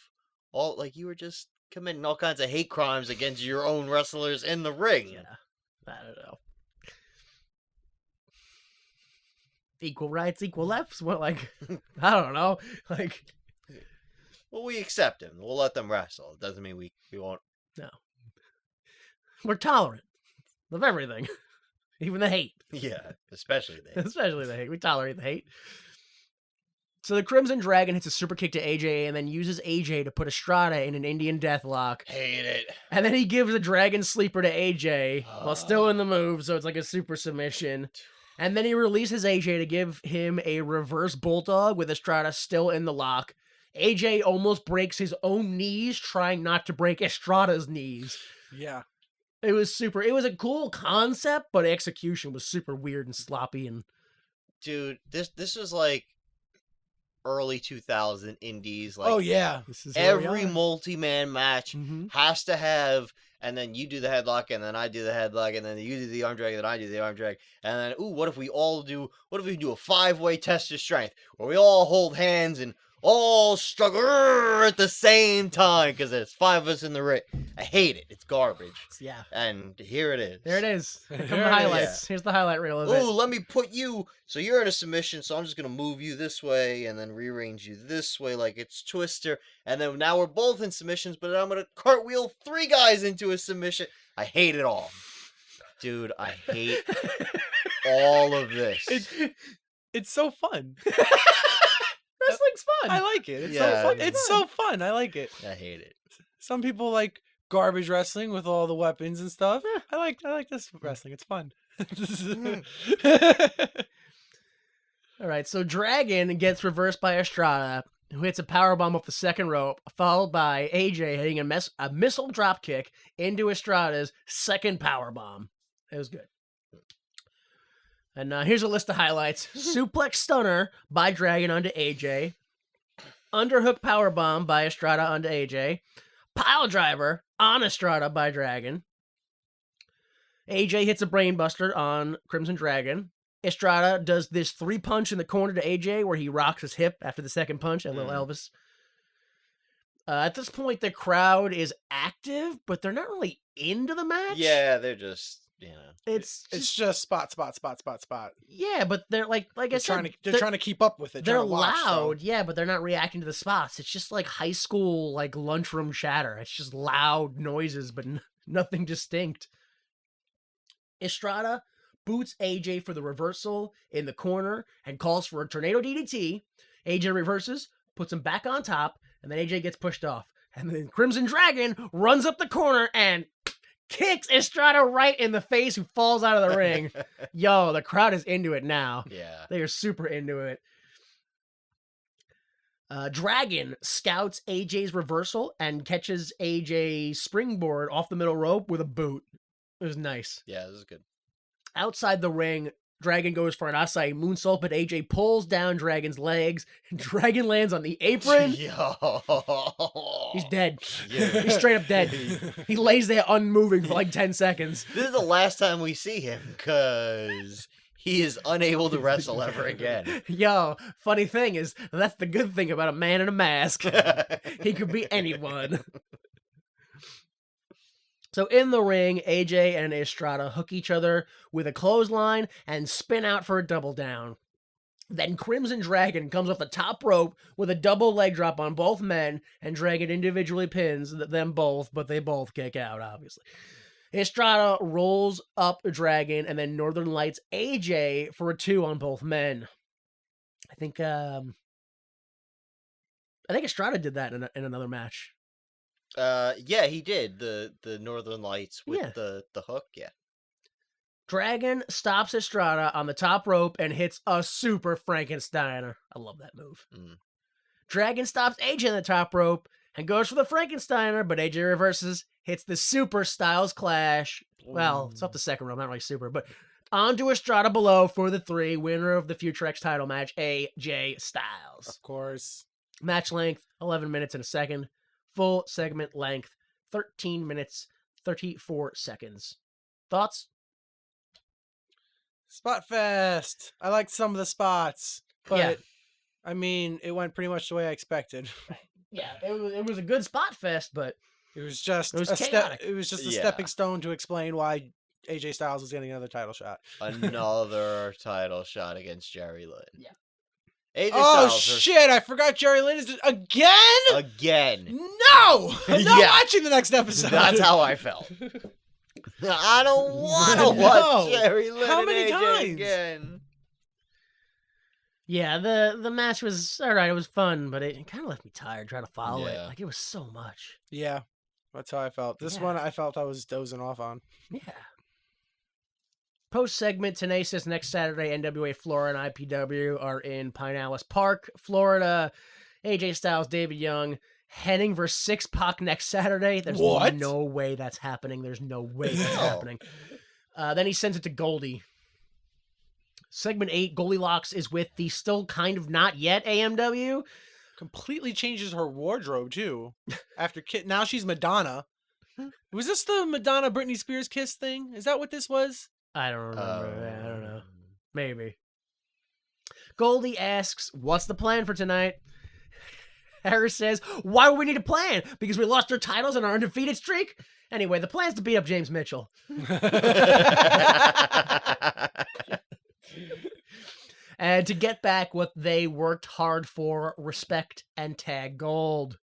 all, like, you were just committing all kinds of hate crimes against your own wrestlers in the ring. Yeah, I don't know. Equal rights, equal lefts. What, like, I don't know. Like, Well, we accept him. We'll let them wrestle. It doesn't mean we won't. no. We're tolerant of everything, even the hate. Yeah, especially they. Especially the hate. We tolerate the hate. So the Crimson Dragon hits a super kick to AJ and then uses AJ to put Estrada in an Indian deathlock. Hate it. And then he gives a Dragon Sleeper to AJ while still in the move, so it's like a super submission. And then he releases AJ to give him a reverse bulldog with Estrada still in the lock. AJ almost breaks his own knees trying not to break Estrada's knees. Yeah. It was a cool concept, but execution was super weird and sloppy. And Dude, this was like early 2000 indies. Like, Oh, yeah. this is where we every are. multi-man match Mhm. has to have, and then you do the headlock, and then I do the headlock, and then you do the arm drag, and then I do the arm drag, and then, what if we do a 5-way test of strength, where we all hold hands and all struggle at the same time, because there's 5 of us in the ring. I hate it. It's garbage. Yeah. And here it is. There it is. Here come There the it is. highlights. Here's the highlight reel of it. Ooh, let me put you. So you're in a submission, so I'm just going to move you this way and then rearrange you this way like it's Twister. And then now we're both in submissions, but I'm going to cartwheel 3 guys into a submission. I hate it all. Dude, I hate all of this. It's so fun. Wrestling's fun. I like it. It's Yeah, so fun. I It's so fun. I like it. I hate it. Some people like garbage wrestling with all the weapons and stuff. I like this wrestling. It's fun. All right, so Dragon gets reversed by Estrada, who hits a powerbomb off the second rope, followed by AJ hitting a missile drop kick into Estrada's second powerbomb. It was good. And here's a list of highlights. Suplex Stunner by Dragon onto AJ. Underhook Powerbomb by Estrada onto AJ. Pile Driver on Estrada by Dragon. AJ hits a Brainbuster on Crimson Dragon. Estrada does this 3-punch in the corner to AJ where he rocks his hip after the second punch, a little Elvis. At this point, the crowd is active, but they're not really into the match. Yeah, they're just, It's just spot. yeah, but they're like I They're said, trying to keep up with it. they're trying to watch, so- loud, yeah, but they're not reacting to the spots. It's just like high school, like lunchroom chatter. It's just loud noises, but nothing distinct. Estrada boots AJ for the reversal in the corner and calls for a tornado DDT. AJ reverses, puts him back on top, and then AJ gets pushed off. And then Crimson Dragon runs up the corner and kicks Estrada right in the face, who falls out of the ring. Yo, the crowd is into it now. Yeah. They are super into it. Dragon scouts AJ's reversal and catches AJ's springboard off the middle rope with a boot. It was nice. Yeah, this is good. Outside the ring, Dragon goes for an Asai moonsault, but AJ pulls down Dragon's legs, and Dragon lands on the apron. Yo. He's dead. Yeah. He's straight up dead. He lays there unmoving for like 10 seconds. This is the last time we see him, because he is unable to wrestle ever again. Yo, funny thing is, that's the good thing about a man in a mask. He could be anyone. So in the ring, AJ and Estrada hook each other with a clothesline and spin out for a double down. Then Crimson Dragon comes off the top rope with a double leg drop on both men, and Dragon individually pins them both, but they both kick out, obviously. Estrada rolls up Dragon, and then Northern Lights AJ for a 2 on both men. I think Estrada did that in another match. Yeah, he did the Northern Lights with Yeah. the hook. Yeah. Dragon stops Estrada on the top rope and hits a super Frankensteiner. I love that move. Dragon stops AJ on the top rope and goes for the Frankensteiner, but AJ reverses, hits the super Styles Clash. Well, it's up the second rope, not really super, but onto Estrada below for the 3, winner of the Future X title match, AJ Styles. Of course. Match length, 11 minutes and a second. Full segment length, 13 minutes, 34 seconds. Thoughts? Spot Fest. I liked some of the spots, but Yeah. I mean, it went pretty much the way I expected. Yeah, it was a good spot fest, but It was just It was a chaotic. It was just a Yeah. stepping stone to explain why AJ Styles was getting another title shot. Another title shot against Jerry Lynn. Yeah. AJ Oh Styles shit! I forgot Jerry Lynn is again. again. No, I'm not Yeah. watching the next episode. That's how I felt. I don't want to watch No. Jerry Lynn How and many AJ times? again. yeah, the match was all right. It was fun, but it kind of left me tired trying to follow it. Yeah. Like, it was so much. Yeah, that's how I felt. This Yeah. one I felt I was dozing off on. Yeah. Post segment, Tenacious next Saturday, NWA Florida and IPW are in Pinellas Park, Florida. AJ Styles, David Young, heading for 6-Pac next Saturday. There's What? no way that's happening. There's no way that's No. happening. Then he sends it to Goldie. Segment 8, Goldilocks is with the still kind of not yet AMW. Completely changes her wardrobe too. After now she's Madonna. Was this the Madonna Britney Spears kiss thing? Is that what this was? I don't remember. I don't know. Maybe. Goldie asks, what's the plan for tonight? Harris says, why would we need a plan? Because we lost our titles and our undefeated streak? Anyway, the plan's to beat up James Mitchell. And to get back what they worked hard for, respect and tag gold.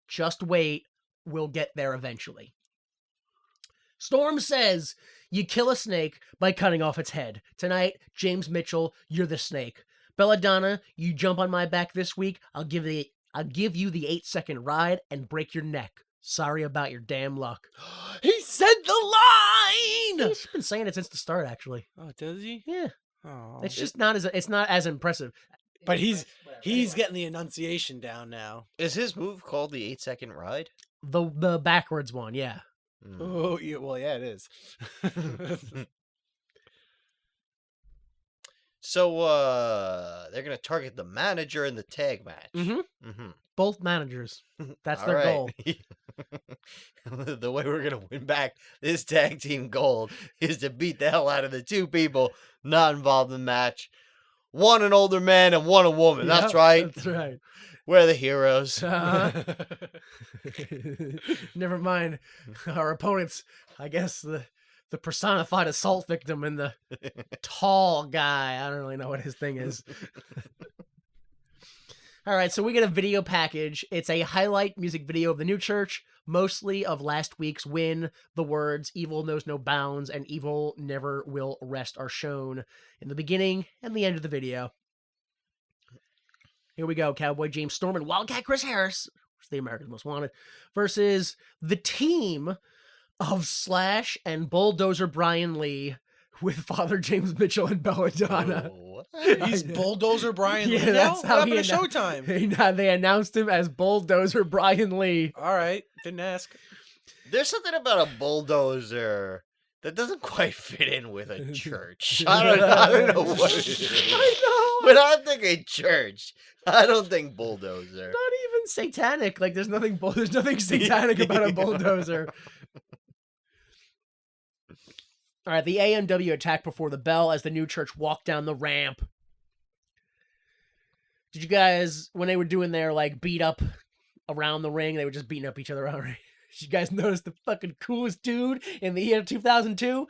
Just wait, we'll get there eventually. Storm says, you kill a snake by cutting off its head. Tonight, James Mitchell, you're the snake. Belladonna, you jump on my back this week, I'll give you the 8-second ride and break your neck. Sorry about your damn luck. He said the line. He's been saying it since the start, actually. Oh, does he? Yeah. Oh, It's just not as impressive. but he's getting the enunciation down now. Is his move called the 8-second ride? The backwards one, yeah. Oh, yeah, well, yeah, it is. So they're gonna target the manager in the tag match. Mm-hmm. Both managers. That's their goal. The way we're gonna win back this tag team gold is to beat the hell out of the 2 people not involved in the match. One an older man and one a woman. That's Yep, right. That's right. We're the heroes. Never mind. Our opponents, I guess the personified assault victim and the tall guy. I don't really know what his thing is. All right, so we get a video package. It's a highlight music video of the new church, mostly of last week's win. The words, evil knows no bounds and evil never will rest are shown in the beginning and the end of the video. Here we go. Cowboy James Storm and Wildcat Chris Harris, the America's Most Wanted, versus the team of Slash and Bulldozer Brian Lee with Father James Mitchell and Belladonna. What? He's Bulldozer Brian Lee Yeah, now? that's What how happened he to annou- Showtime? They announced him as Bulldozer Brian Lee. All right, didn't ask. There's something about a bulldozer that doesn't quite fit in with a church. I don't know what it is. I know. When I'm thinking church, I don't think bulldozer. Not even satanic. Like there's nothing satanic about a bulldozer. All right, the AMW attack before the bell as the new church walked down the ramp. Did you guys, when they were doing their like beat up around the ring, they were just beating up each other around the ring? Did you guys notice the fucking coolest dude in the year 2002?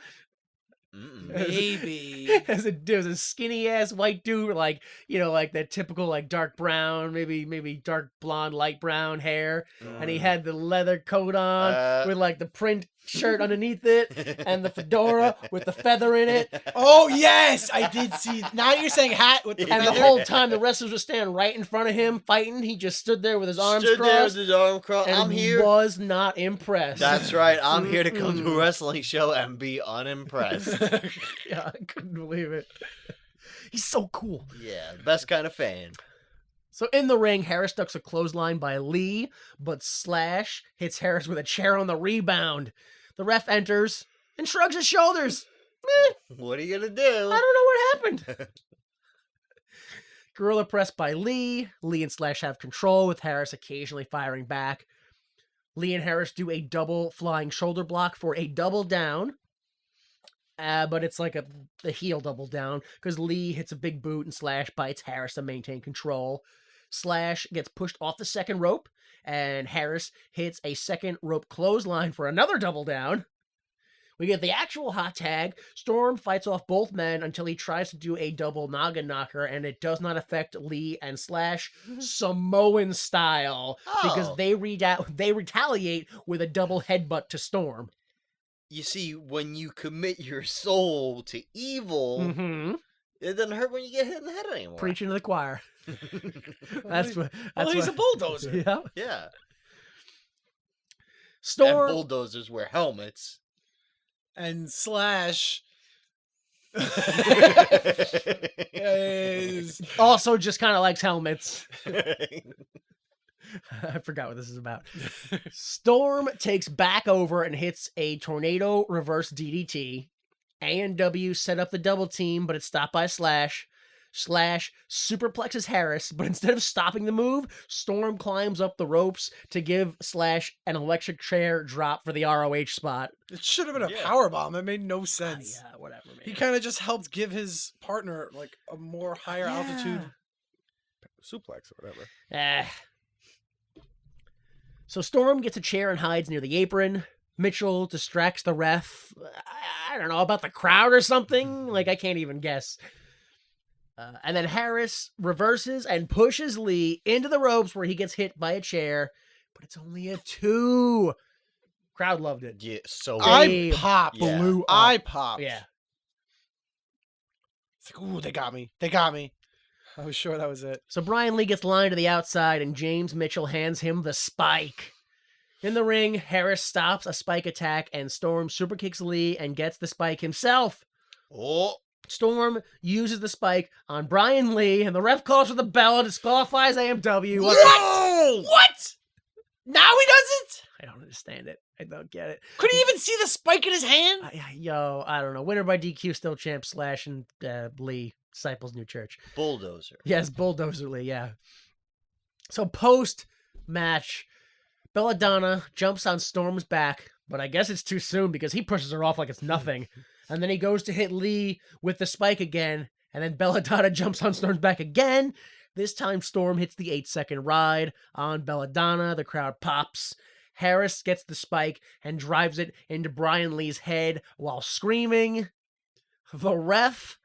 Maybe. As a skinny ass white dude, like, you know, like that typical like dark brown, maybe dark blonde, light brown hair, and he had the leather coat on with like the print shirt underneath it and the fedora with the feather in it. Oh yes, I did see. Now you're saying hat with the And the feather? whole time the wrestlers were standing right in front of him fighting, he just stood there with his arms Stood there with crossed. his arm crossed. And I'm here. was not impressed. That's right. I'm here to come to a wrestling show and be unimpressed. Yeah, I couldn't believe it. He's so cool. Yeah, best kind of fan. So in the ring, Harris ducks a clothesline by Lee, but Slash hits Harris with a chair on the rebound. The ref enters and shrugs his shoulders. What are you gonna do? I don't know what happened. Gorilla press by Lee. Lee and Slash have control, with Harris occasionally firing back. Lee and Harris do a double flying shoulder block for a double down. But it's like a heel double down, because Lee hits a big boot and Slash bites Harris to maintain control. Slash gets pushed off the second rope, and Harris hits a second rope clothesline for another double down. We get the actual hot tag. Storm fights off both men until he tries to do a double noggin knocker, and it does not affect Lee and Slash Samoan style, because Oh. they retaliate with a double headbutt to Storm. You see, when you commit your soul to evil, Mm-hmm. it doesn't hurt when you get hit in the head anymore. Preaching to the choir. That's what. Well, he's a bulldozer. Yeah. Yeah. And Storm. bulldozers wear helmets. And Slash is Also just kind of likes helmets. I forgot what this is about. Storm takes back over and hits a tornado reverse DDT. A&W set up the double team, but it's stopped by Slash. Slash superplexes Harris, but instead of stopping the move, Storm climbs up the ropes to give Slash an electric chair drop for the ROH spot. it should have been a Yeah. power bomb. It made no sense. Yeah, whatever, man. He kind of just helped give his partner like a more higher altitude suplex or whatever. So Storm gets a chair and hides near the apron. Mitchell distracts the ref. I don't know, about the crowd or something. Like, I can't even guess. And then Harris reverses and pushes Lee into the ropes, where he gets hit by a chair. But it's only a 2. Crowd loved it. Yeah, so They I popped. Yeah. blew up. I popped. Yeah. It's like, ooh, they got me. They got me. I was sure that was it. So Brian Lee gets lined to the outside, and James Mitchell hands him the spike. In the ring, Harris stops a spike attack, and Storm superkicks Lee and gets the spike himself. Oh, Storm uses the spike on Brian Lee, and the ref calls for the bell and disqualifies AMW. What? Now he does it? I don't understand it. I don't get it. Could he even see the spike in his hand? I don't know. Winner by DQ, still champ, Slash, and Lee, Disciples New Church. bulldozer. Yes, Bulldozer Lee, yeah. So post-match, Belladonna jumps on Storm's back, but I guess it's too soon because he pushes her off like it's nothing. And then he goes to hit Lee with the spike again, and then Belladonna jumps on Storm's back again. This time Storm hits the 8-second ride on Belladonna. The crowd pops. Harris gets the spike and drives it into Brian Lee's head while screaming. The ref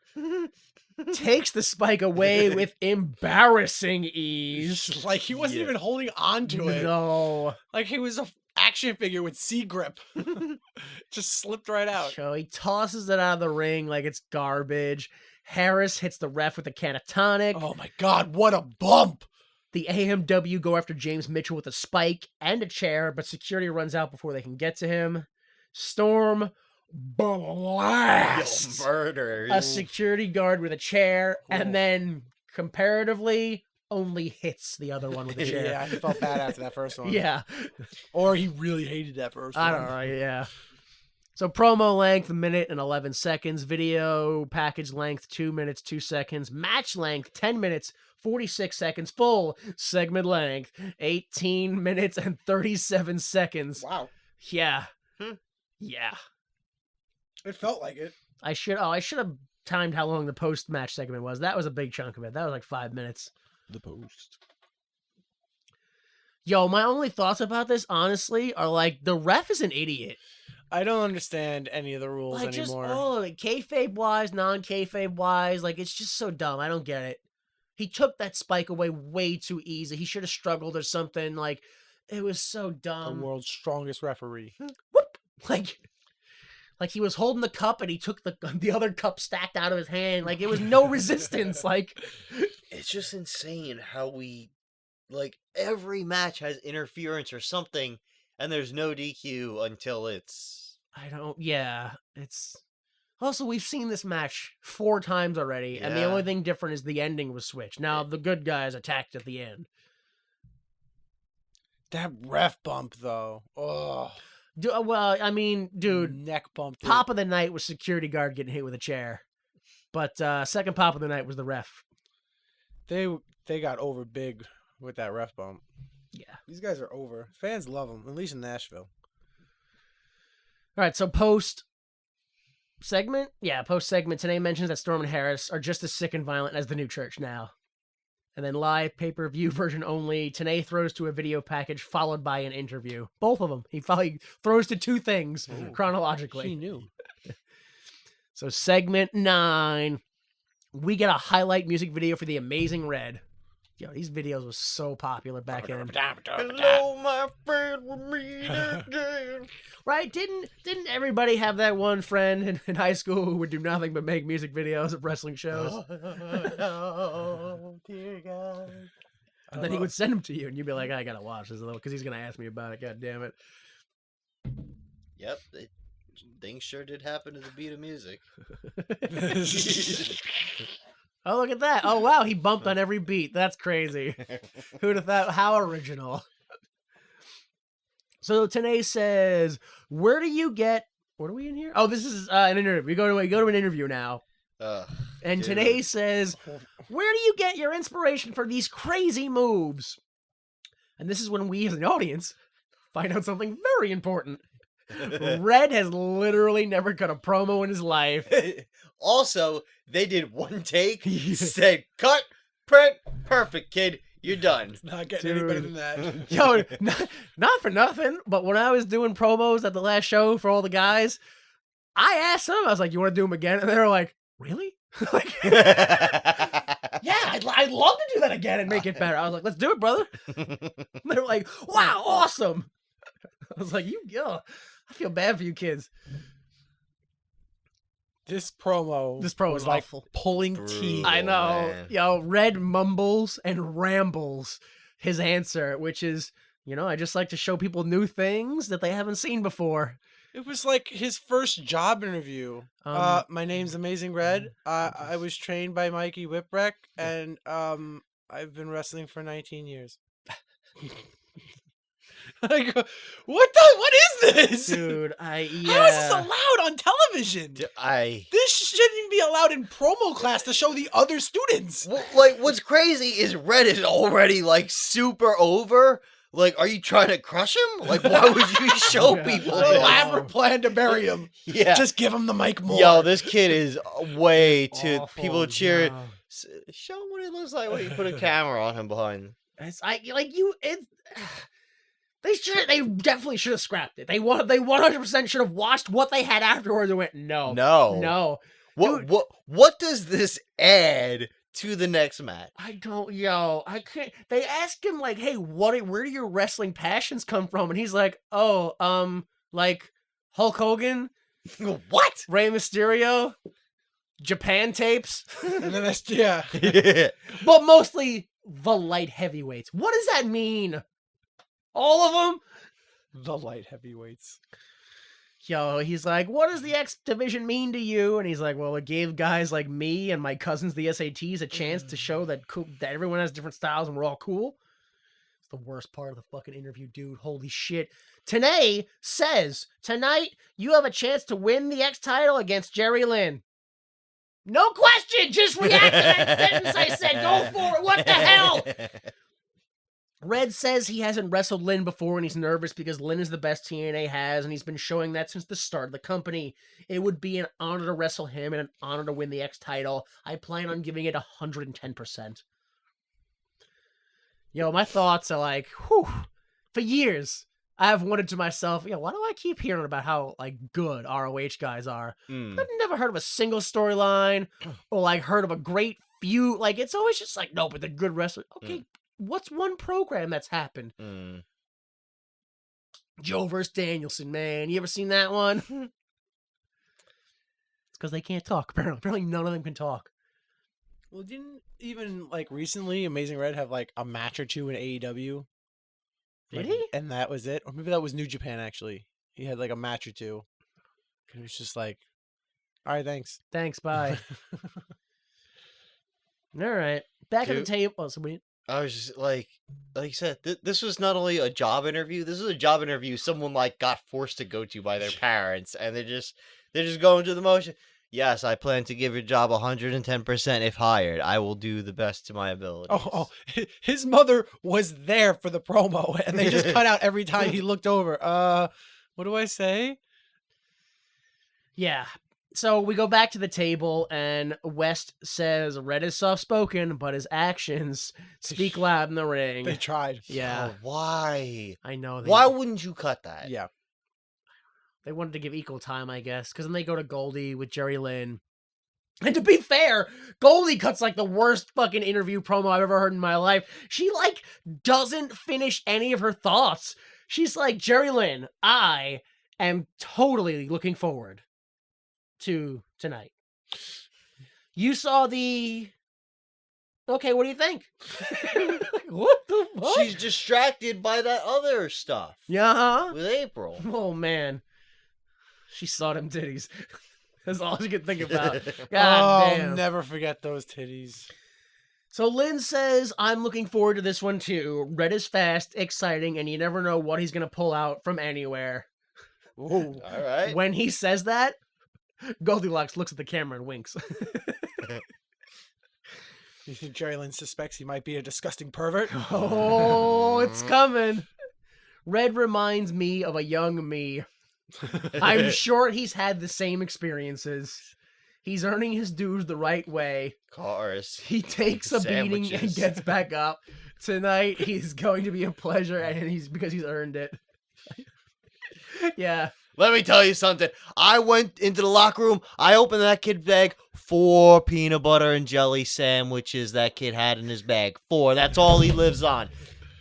takes the spike away with embarrassing ease. Like he wasn't Yeah. even holding on to it. No. Like he was a action figure with C grip. Just slipped right out. So he tosses it out of the ring like it's garbage. Harris hits the ref with a can of tonic. Oh my god, what a bump! The AMW go after James Mitchell with a spike and a chair, but security runs out before they can get to him. Storm blasts Murder. a security guard with a chair, and then comparatively only hits the other one with a chair. Yeah, I felt bad after that first one. Yeah. Or he really hated that first one. I don't know, yeah. So promo length, 1 minute and 11 seconds. Video package length, 2 minutes, 2 seconds. Match length, 10 minutes, 46 seconds. Full segment length, 18 minutes and 37 seconds. Wow. Yeah. Hmm. Yeah. It felt like it. I should have timed how long the post-match segment was. That was a big chunk of it. That was like 5 minutes. The post. Yo, my only thoughts about this, honestly, are like, the ref is an idiot. I don't understand any of the rules Like, just anymore. all of it. Kayfabe wise, non-kayfabe wise. Like, it's just so dumb. I don't get it. He took that spike away way too easy. He should have struggled or something. Like, it was so The dumb. world's strongest referee. Whoop! Like he was holding the cup and he took the other cup stacked out of his hand. Like, it was no resistance. Like, It's just insane how like, every match has interference or something, and there's no DQ until it's... I don't. Yeah, it's Also, we've seen this match 4 times already, and the Yeah. only thing different is the ending was switched. Now the good guys attacked at the end. That ref bump though. Oh, Well, I mean, dude, neck bumped. pop of the night was security guard getting hit with a chair, but second pop of the night was the ref. They got over big with that ref bump. Yeah. These guys are over. Fans love them, at least in Nashville. All right, so post segment, today mentions that Storm and Harris are just as sick and violent as the New Church now. And then live pay-per-view version only, Tenay throws to a video package followed by an interview. Both of them. He throws to 2 things chronologically. He knew. So segment 9, we get a highlight music video for The Amazing Red. Yo, these videos were so popular back in. Hello, my friend, we're meeting again. Right? Didn't everybody have that one friend in high school who would do nothing but make music videos of wrestling shows? Oh, dear God. And then he would send them to you, and you'd be like, I gotta watch this a little, because he's gonna ask me about it, god damn it. Yep, things sure did happen to the beat of music. Oh, look at that. Oh, wow, he bumped on every beat. That's crazy. Who'd have thought? How original. So Tenay says, where do you get... What are we in here? Oh, this is an interview. We go to an interview now. And Dude. Tenay says, where do you get your inspiration for these crazy moves? And this is when we, as an audience, find out something very important. Red has literally never cut a promo in his life. Also, they did one take, said, cut, print, perfect, kid, you're done. Not getting any better than that. Yo, not for nothing, but when I was doing promos at the last show for all the guys, I asked them, I was like, you want to do them again? And they were like, really? Like, yeah, I'd love to do that again and make it better. I was like, let's do it, brother. They were like, wow, awesome. I was like, I feel bad for you kids. This promo was like awful. pulling Brutal. teeth. I know. man. Yo, Red mumbles and rambles his answer, which is, I just like to show people new things that they haven't seen before. It was like his first job interview. My name's Amazing Red. I was trained by Mikey Whipwreck, and I've been wrestling for 19 years. I go, what is this? Dude, How is this allowed on television? This shouldn't even be allowed in promo class to show the other students. Like, what's crazy is Red is already, like, super over. Like, are you trying to crush him? Like, why would you show Yeah, people An this? elaborate plan to bury him. Yeah. Just give him the mic more. Yo, this kid is way too... Awful, People cheer... no. Show him what it looks like when you put a camera on him behind. They definitely should have scrapped it. They 100% should have watched what they had afterwards and went, no. No. Dude. What does this add to the next match? I can't. They asked him, like, hey, where do your wrestling passions come from? And he's like, like Hulk Hogan, What? Rey Mysterio, Japan tapes, And then yeah. but mostly the light heavyweights. What does that mean? All of them? The light heavyweights. Yo, he's like, what does the X division mean to you? And he's like, well, it gave guys like me and my cousins, the SATs, a chance to show that everyone has different styles and we're all cool. It's the worst part of the fucking interview, dude. Holy shit. Tenay says, tonight you have a chance to win the X title against Jerry Lynn. No question. Just react to that sentence I said. Go for it. What the hell? Red says he hasn't wrestled Lynn before and he's nervous because Lynn is the best TNA has and he's been showing that since the start of the company. It would be an honor to wrestle him and an honor to win the X title. I plan on giving it 110%. Yo, my thoughts are like, whew. For years, I've wondered to myself, why do I keep hearing about how, like, good ROH guys are? I've never heard of a single storyline or, like, heard of a great feud. Like, it's always just like, no, but they're good wrestlers. Okay, what's one program that's happened? Joe versus Danielson, man. You ever seen that one? It's because they can't talk, apparently. Apparently none of them can talk. Well, didn't even like recently Amazing Red have like a match or two in AEW? Did he? And that was it? Or maybe that was New Japan actually. He had like a match or two. And it was just like All right, thanks. Thanks, bye. All right. Back at the Dude. table. Oh, so we, I was just like you said, this was not only a job interview. This was a job interview someone like got forced to go to by their parents, and they're just going through the motion. Yes, I plan to give your job 110% if hired. I will do the best to my abilities. Oh, his mother was there for the promo, and they just cut out every time he looked over. What do I say? yeah. So we go back to the table, and West says Red is soft-spoken, but his actions speak loud in the ring. They tried. Yeah, Oh, why? I know. Why wouldn't you cut that? Yeah. They wanted to give equal time, I guess, because then they go to Goldie with Jerry Lynn. And to be fair, Goldie cuts like the worst fucking interview promo I've ever heard in my life. She like doesn't finish any of her thoughts. She's like, Jerry Lynn, I am totally looking forward to tonight. You saw the... Okay, what do you think? What the fuck? She's distracted by that other stuff Yeah. with April. Oh, man. She saw them titties. That's all she could think about. God Oh, damn. never forget those titties. So Lynn says, I'm looking forward to this one too. Red is fast, exciting, and you never know what he's going to pull out from anywhere. Ooh. All right. When he says that, Goldilocks looks at the camera and winks. You think Jerry Lynn suspects he might be a disgusting pervert? Oh, it's coming. Red reminds me of a young me. I'm sure he's had the same experiences. He's earning his dues the right way. Cars. He takes a beating and Sandwiches. gets back up. Tonight, he's going to be a pleasure, and because he's earned it. Yeah. Let me tell you something. I went into the locker room. I opened that kid's bag. 4 peanut butter and jelly sandwiches that kid had in his bag. 4. That's all he lives on.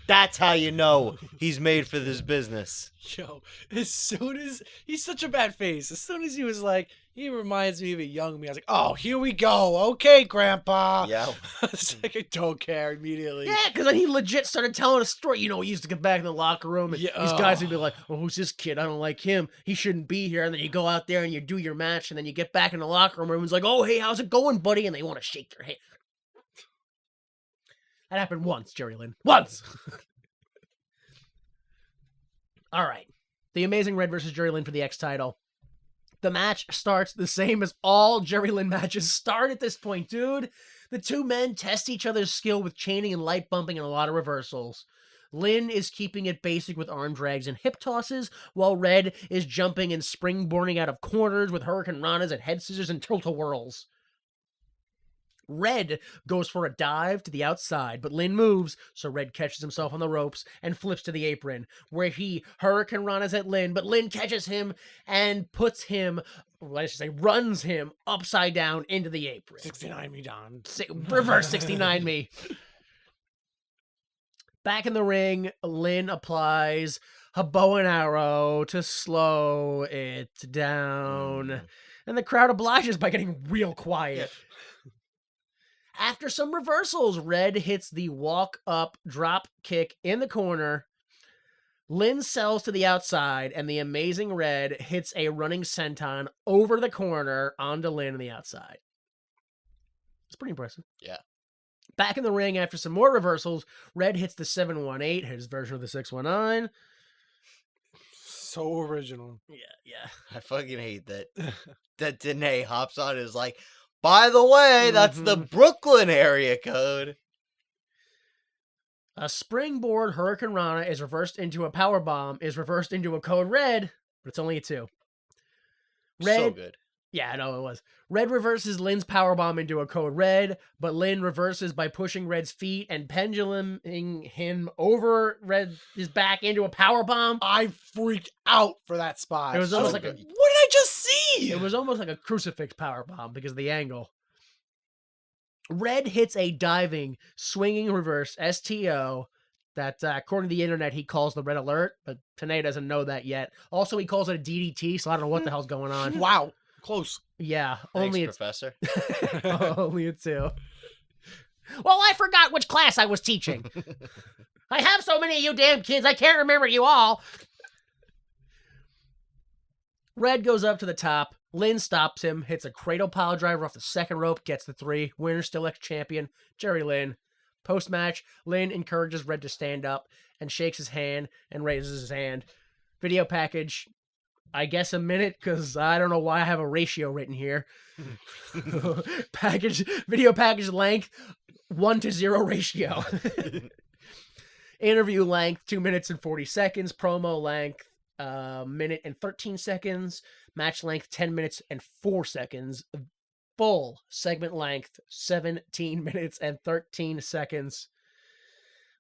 That's how you know he's made for this business. Yo, as soon as he's such a bad face, as soon as he was like, he reminds me of a young me. I was like, oh, here we go. Okay, Grandpa. Yeah. It's like I don't care immediately. Yeah, because then he legit started telling a story. You know, he used to get back in the locker room, and Yeah, these guys would be like, oh, who's this kid? I don't like him. He shouldn't be here. And then you go out there and you do your match, and then you get back in the locker room, and everyone's like, oh, hey, how's it going, buddy? And they want to shake your hand. That happened once, Jerry Lynn. Once! All right. The Amazing Red versus Jerry Lynn for the X title. The match starts the same as all Jerry Lynn matches start at this point, dude. The two men test each other's skill with chaining and light bumping and a lot of reversals. Lynn is keeping it basic with arm drags and hip tosses, while Red is jumping and springboarding out of corners with hurricane ranas and head scissors and tilt-a-whirls. Red goes for a dive to the outside, but Lynn moves, so Red catches himself on the ropes and flips to the apron, where he hurricane ranas at Lynn, but Lynn catches him and puts him, I should say, runs him upside down into the apron. 69 me, Don. Reverse 69 me. Back in the ring, Lynn applies a bow and arrow to slow it down, and the crowd obliges by getting real quiet. After some reversals, Red hits the walk-up drop kick in the corner. Lynn sells to the outside, and the Amazing Red hits a running senton over the corner onto Lynn on the outside. It's pretty impressive. Yeah. Back in the ring after some more reversals, Red hits the 718, his version of the 619. So original. Yeah. I fucking hate that. That Danae hops on and is like, by the way, that's the Brooklyn area code. A springboard Hurricane Rana is reversed into a power bomb, is reversed into a code Red, but it's only a 2. Red, So good. Yeah, I know it was. Red reverses Lynn's powerbomb into a code Red, but Lynn reverses by pushing Red's feet and penduluming him over his back into a powerbomb. I freaked out for that spot. It was almost like a what did I just see? It was almost like a crucifix powerbomb because of the angle. Red hits a diving, swinging reverse STO that, according to the internet, he calls the Red Alert, but Tanay doesn't know that yet. Also, he calls it a DDT, so I don't know what the hell's going on. Wow. Close. Yeah, Thanks, only Professor. only a 2. Well, I forgot which class I was teaching. I have so many of you damn kids, I can't remember you all. Red goes up to the top, Lynn stops him, hits a cradle pile driver off the second rope, gets the 3. Winner still ex-champion, Jerry Lynn. Post-match, Lynn encourages Red to stand up and shakes his hand and raises his hand. Video package, I guess a minute, because I don't know why I have a ratio written here. Video package length, 1-0 ratio. Interview length, 2 minutes and 40 seconds. Promo length, minute and 13 seconds. Match length, 10 minutes and 4 seconds. Full segment length, 17 minutes and 13 seconds.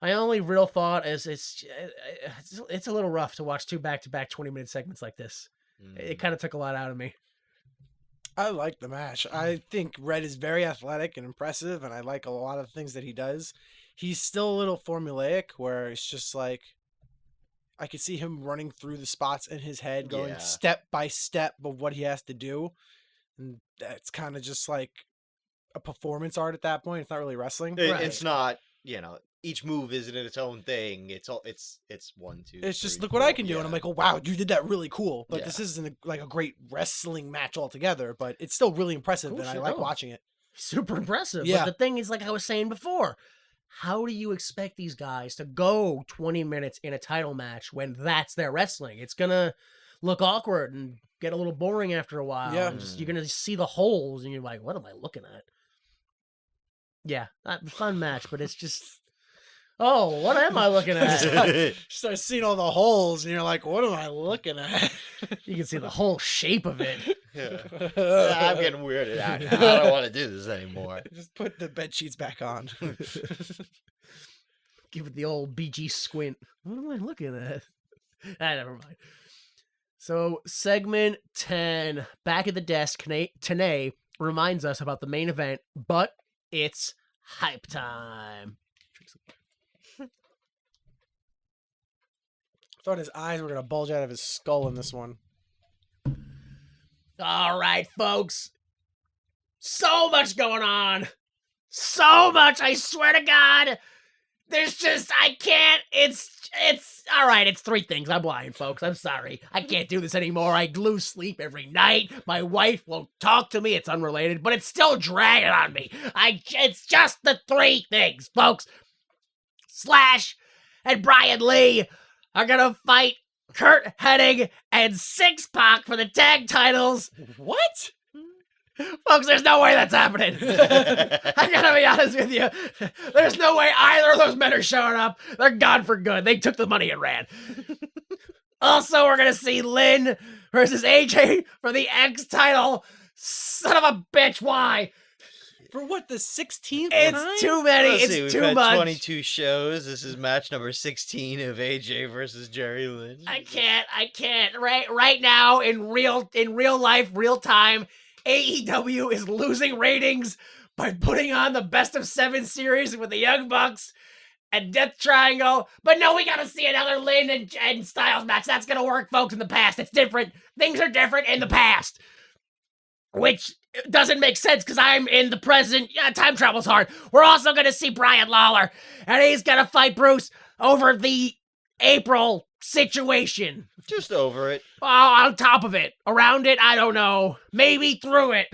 My only real thought is it's a little rough to watch 2 back-to-back 20-minute segments like this. It kind of took a lot out of me. I like the match. I think Red is very athletic and impressive, and I like a lot of the things that he does. He's still a little formulaic, where it's just like I could see him running through the spots in his head, going step by step of what he has to do. And that's kind of just like a performance art at that point. It's not really wrestling. It's not, each move isn't its own thing. It's 1, 2. It's just 3, look 4. what I can do, and I'm like, oh wow, you did that really cool. But Yeah. this isn't like a great wrestling match altogether. But it's still really impressive, Cool and I shit. like Oh. watching it. Super impressive. Yeah. But the thing is, like I was saying before, how do you expect these guys to go 20 minutes in a title match when that's their wrestling? It's going to look awkward and get a little boring after a while. Yeah. And you're going to see the holes, and you're like, what am I looking at? Yeah, fun match, but it's just, oh, what am I looking at? Start seeing all the holes, and you're like, what am I looking at? You can see the whole shape of it. I'm getting weirded out now. I don't want to do this anymore. Just put the bed sheets back on. Give it the old BG squint. What am I looking at? Never mind. So, segment 10, back at the desk, Tanae reminds us about the main event, but it's hype time. Thought his eyes were going to bulge out of his skull in this one. All right, folks. So much going on. So much, I swear to God. There's just, I can't, it's, all right, it's 3 things. I'm lying, folks. I'm sorry. I can't do this anymore. I lose sleep every night. My wife won't talk to me. It's unrelated, but it's still dragging on me. It's just the 3 things, folks. Slash and Brian Lee are gonna fight Kurt Hennig and Six Pac for the tag titles. What? Folks, there's no way that's happening. I gotta be honest with you. There's no way either of those men are showing up. They're gone for good. They took the money and ran. Also, we're gonna see Lynn versus AJ for the X title. Son of a bitch, why? For what, the 16th time? It's too many. Let's see, It's we've too had much. 22 shows. This is match number 16 of AJ versus Jerry Lynn. I can't. Right now, in real life, real time, AEW is losing ratings by putting on the best of 7 series with the Young Bucks and Death Triangle. But no, we gotta see another Lynn and Styles match. That's gonna work, folks, in the past. It's different. Things are different in the past. Which doesn't make sense because I'm in the present. Yeah, time travel's hard. We're also gonna see Brian Lawler, and he's gonna fight Bruce over the April situation. Just over it. Oh, on top of it. Around it, I don't know. Maybe through it.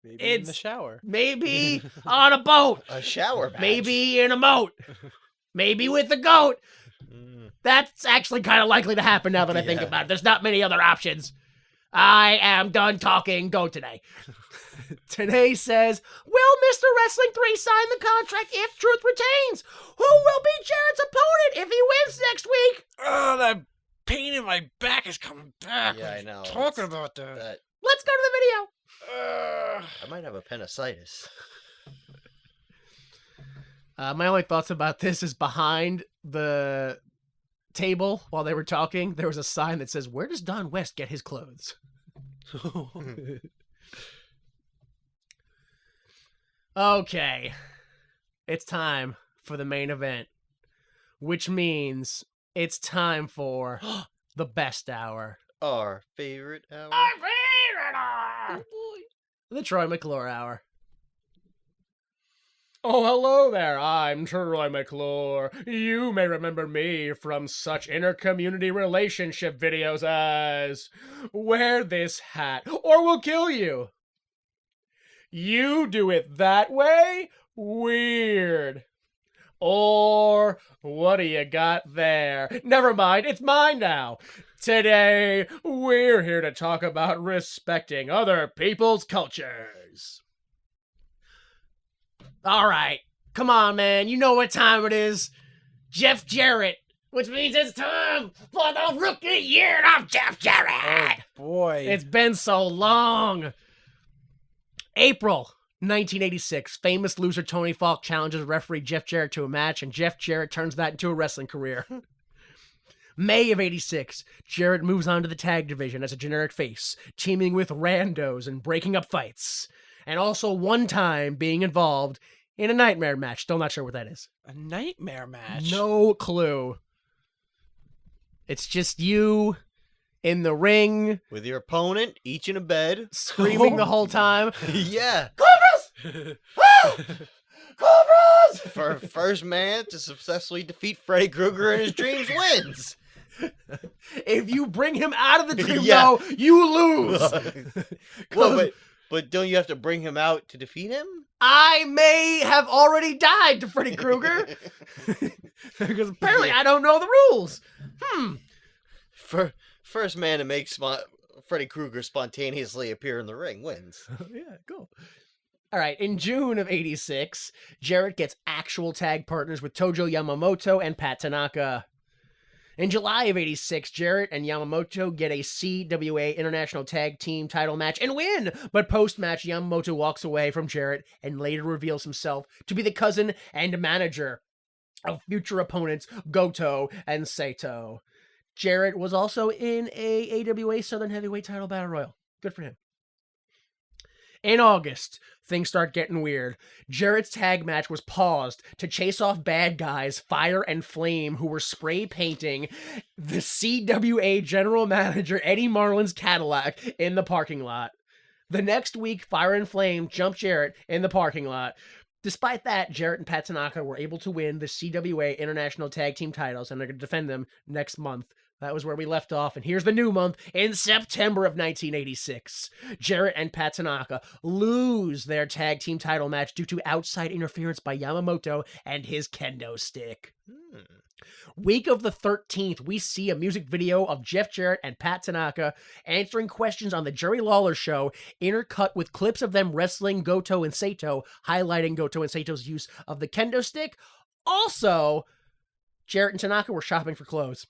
Maybe in the It's- shower. Maybe on a boat. A shower match. Maybe in a moat. Maybe with the goat. That's actually kind of likely to happen now that I think Yeah. about it. There's not many other options. I am done talking. Go today. Today says, will Mr. Wrestling 3 sign the contract if Truth retains? Who will be Jarrett's opponent if he wins next week? Oh, that pain in my back is coming back. Yeah, I know. Talking about that. That Let's go to the video. I might have appendicitis. My only thoughts about this is behind the table while they were talking, there was a sign that says, where does Don West get his clothes? Okay. It's time for the main event, which means it's time for the best hour. Our favorite hour. The Troy McClure hour. Oh, hello there. I'm Troy McClure. You may remember me from such inter-community relationship videos as Wear This Hat or We'll Kill You. You do it that way? Weird. Or what do you got there? Never mind, it's mine now. Today, we're here to talk about respecting other people's cultures. All right, come on, man. You know what time it is. Jeff Jarrett, which means it's time for the rookie year of Jeff Jarrett. Boy. It's been so long. April 1986, famous loser Tony Falk challenges referee Jeff Jarrett to a match, and Jeff Jarrett turns that into a wrestling career. May of 86, Jarrett moves on to the tag division as a generic face, teaming with randos and breaking up fights. And also one time being involved in a nightmare match. Still not sure what that is. A nightmare match? No clue. It's just you in the ring, With your opponent, each in a bed. screaming the whole time. Yeah. Cobras! Ah! Cobras! First man to successfully defeat Freddy Krueger in his dreams wins. If you bring him out of the dream, Yeah. though, you lose. Well, but don't you have to bring him out to defeat him? I may have already died to Freddy Krueger. Because apparently I don't know the rules. First man to make Freddy Krueger spontaneously appear in the ring wins. Yeah, cool. All right, in June of 86, Jarrett gets actual tag partners with Tojo Yamamoto and Pat Tanaka. In July of 86, Jarrett and Yamamoto get a CWA International Tag Team title match and win, but post-match Yamamoto walks away from Jarrett and later reveals himself to be the cousin and manager of future opponents Goto and Saito. Jarrett was also in a AWA Southern Heavyweight Title Battle Royal. Good for him. In August, things start getting weird. Jarrett's tag match was paused to chase off bad guys, Fire and Flame, who were spray painting the CWA general manager Eddie Marlin's Cadillac in the parking lot. The next week, Fire and Flame jumped Jarrett in the parking lot. Despite that, Jarrett and Pat Tanaka were able to win the CWA International Tag Team titles, and they're going to defend them next month. That was where we left off, and here's the new month. In September of 1986, Jarrett and Pat Tanaka lose their tag team title match due to outside interference by Yamamoto and his kendo stick. Week of the 13th, we see a music video of Jeff Jarrett and Pat Tanaka answering questions on the Jerry Lawler show, intercut with clips of them wrestling Goto and Saito, highlighting Goto and Sato's use of the kendo stick. Also, Jarrett and Tanaka were shopping for clothes.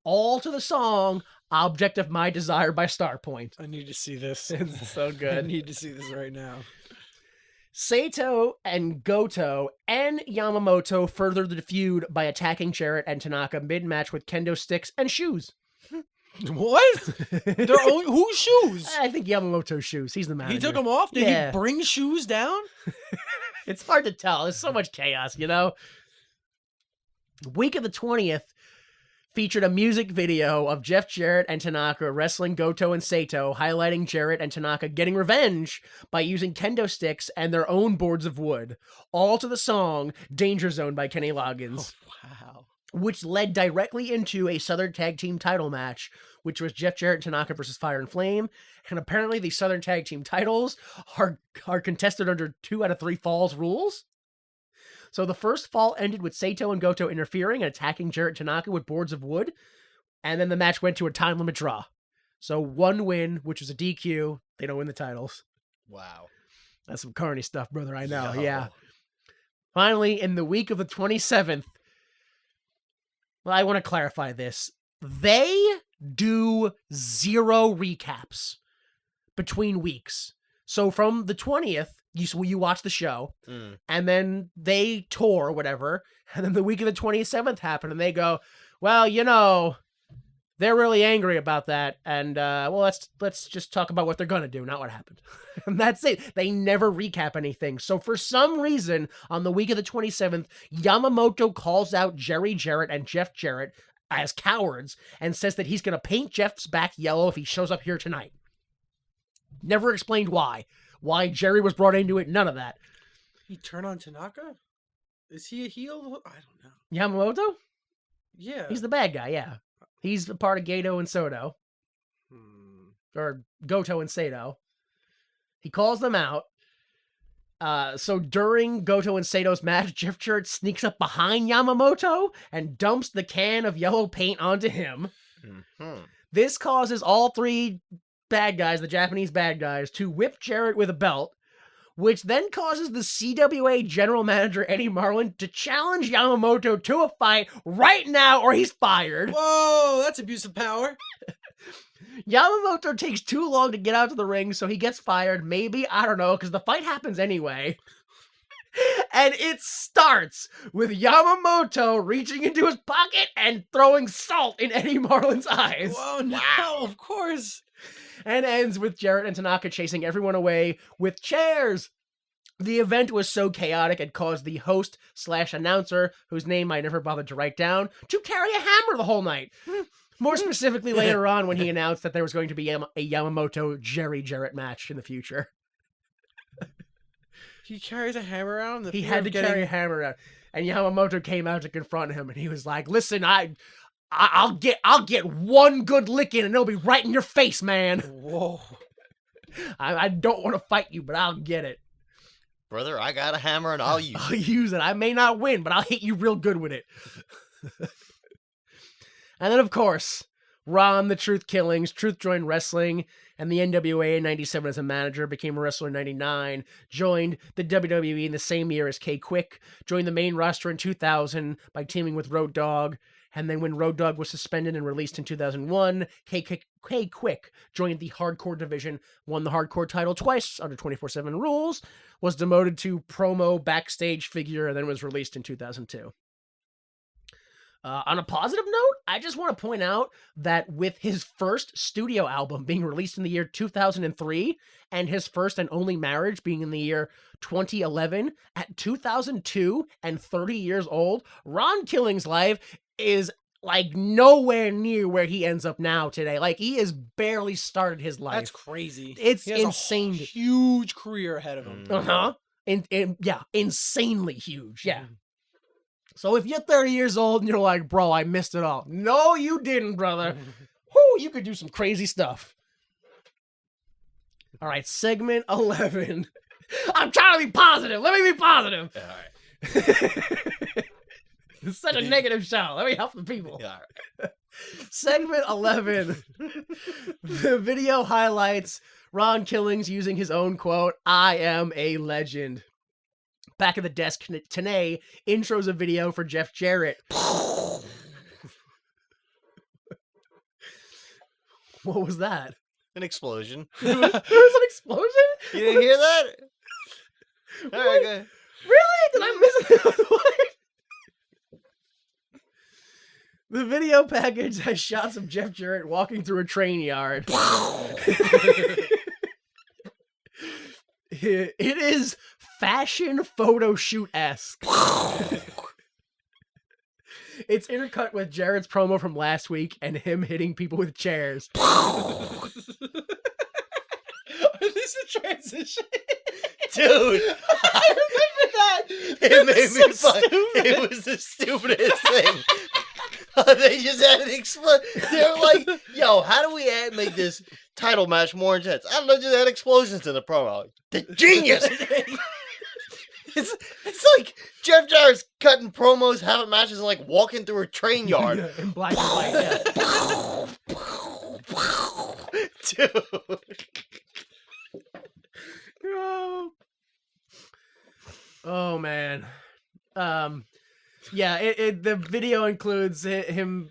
All to the song Object of My Desire by Starpoint. I need to see this. It's so I good. need to see this right now. Saito and Goto and Yamamoto furthered the feud by attacking Jarrett and Tanaka mid-match with kendo sticks and shoes. What? Their own whose shoes? I think Yamamoto's shoes. He's the manager. He took them off? Did Yeah. he bring shoes down? It's hard to tell. There's so much chaos, you know? Week of the 20th featured a music video of Jeff Jarrett and Tanaka wrestling Goto and Saito, highlighting Jarrett and Tanaka getting revenge by using kendo sticks and their own boards of wood, all to the song Danger Zone by Kenny Loggins, Wow. which led directly into a Southern Tag Team title match, which was Jeff Jarrett and Tanaka versus Fire and Flame. And apparently the Southern Tag Team titles are contested under 2 out of 3 falls rules. So the first fall ended with Saito and Goto interfering and attacking Jarrett and Tanaka with boards of wood. And then the match went to a time limit draw. So 1 win, which was a DQ. They don't win the titles. Wow. That's some carny stuff, brother. I know. Yo. Yeah. Finally, in the week of the 27th, well, I want to clarify this. They do 0 recaps between weeks. So from the 20th, you watch the show, and then they tour or whatever, and then the week of the 27th happened, and they go, well, you know, they're really angry about that, and well, let's just talk about what they're gonna do, not what happened. And that's it. They never recap anything. So for some reason, on the week of the 27th, Yamamoto calls out Jerry Jarrett and Jeff Jarrett as cowards and says that he's gonna paint Jeff's back yellow if he shows up here tonight. Never explained why. Why Jerry was brought into it, none of that. He turned on Tanaka? Is he a heel? I don't know. Yamamoto? Yeah. He's the bad guy, yeah. He's a part of Gato and Soto. Or Goto and Sato. He calls them out. So during Goto and Sato's match, Jeff Jarrett sneaks up behind Yamamoto and dumps the can of yellow paint onto him. Mm-hmm. This causes all three bad guys, the Japanese bad guys, to whip Jarrett with a belt, which then causes the CWA general manager Eddie Marlin to challenge Yamamoto to a fight right now or he's fired. Whoa, that's abuse of power. Yamamoto takes too long to get out to the ring, so he gets fired. Maybe, I don't know, because the fight happens anyway. And it starts with Yamamoto reaching into his pocket and throwing salt in Eddie Marlin's eyes. Whoa, no, of course. And ends with Jarrett and Tanaka chasing everyone away with chairs. The event was so chaotic it caused the host/announcer, whose name I never bothered to write down, to carry a hammer the whole night. More specifically later on when he announced that there was going to be a Yamamoto Jerry Jarrett match in the future. He carries a hammer around? He had to carry a hammer around. And Yamamoto came out to confront him and he was like, listen, I'll get one good licking and it'll be right in your face, man. Whoa. I don't want to fight you, but I'll get it. Brother, I got a hammer and I'll use it. I'll use it. I may not win, but I'll hit you real good with it. And then, of course, Ron, the Truth Killings, Truth joined wrestling, and the NWA in 97 as a manager, became a wrestler in 99, joined the WWE in the same year as K-Quick, joined the main roster in 2000 by teaming with Road Dogg, and then when Road Dogg was suspended and released in 2001, K-Quick joined the Hardcore division, won the Hardcore title twice under 24/7 rules, was demoted to promo backstage figure, and then was released in 2002. On a positive note, I just want to point out that with his first studio album being released in the year 2003 and his first and only marriage being in the year 2011, at 2002 and 30 years old, Ron Killing's life is like nowhere near where he ends up now today. Like he has barely started his life. That's crazy. It's He has insane. A huge career ahead of him. Uh-huh. Yeah, insanely huge. Yeah. So if you're 30 years old and you're like, bro, I missed it all. No, you didn't, brother. Whoo, you could do some crazy stuff. All right, segment 11. I'm trying to be positive. Let me be positive. All right. It's such a negative show. Let me help the people. All right. Segment 11. The video highlights Ron Killings using his own quote, I am a legend. Back of the desk, Tanae intros a video for Jeff Jarrett. What was that? An explosion. There was an explosion? You didn't hear that? All right, go ahead. Really? Did I miss it? What? The video package has shots of Jeff Jarrett walking through a train yard. It is fashion photo shoot-esque. It's intercut with Jarrett's promo from last week and him hitting people with chairs. Is this a transition? Dude, I remember that. it made so me fun. It was the stupidest thing. They just had an explode. They were like, yo, how do we make this title match more intense? I don't know, just add explosions in the promo. The genius! It's like Jeff Jarrett's cutting promos, having matches, and like walking through a train yard. Yeah, in black and white, yeah. Dude. Oh man. Yeah, the video includes him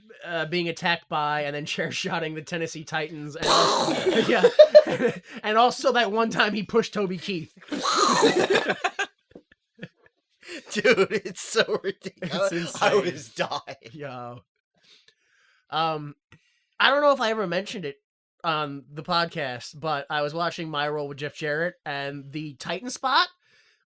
being attacked by and then chair-shotting the Tennessee Titans, and also, yeah, and also that one time he pushed Toby Keith. Dude, it's so ridiculous. It's I insane. was dying. Yo. I don't know if I ever mentioned it on the podcast, but I was watching My Role with Jeff Jarrett, and the Titan spot,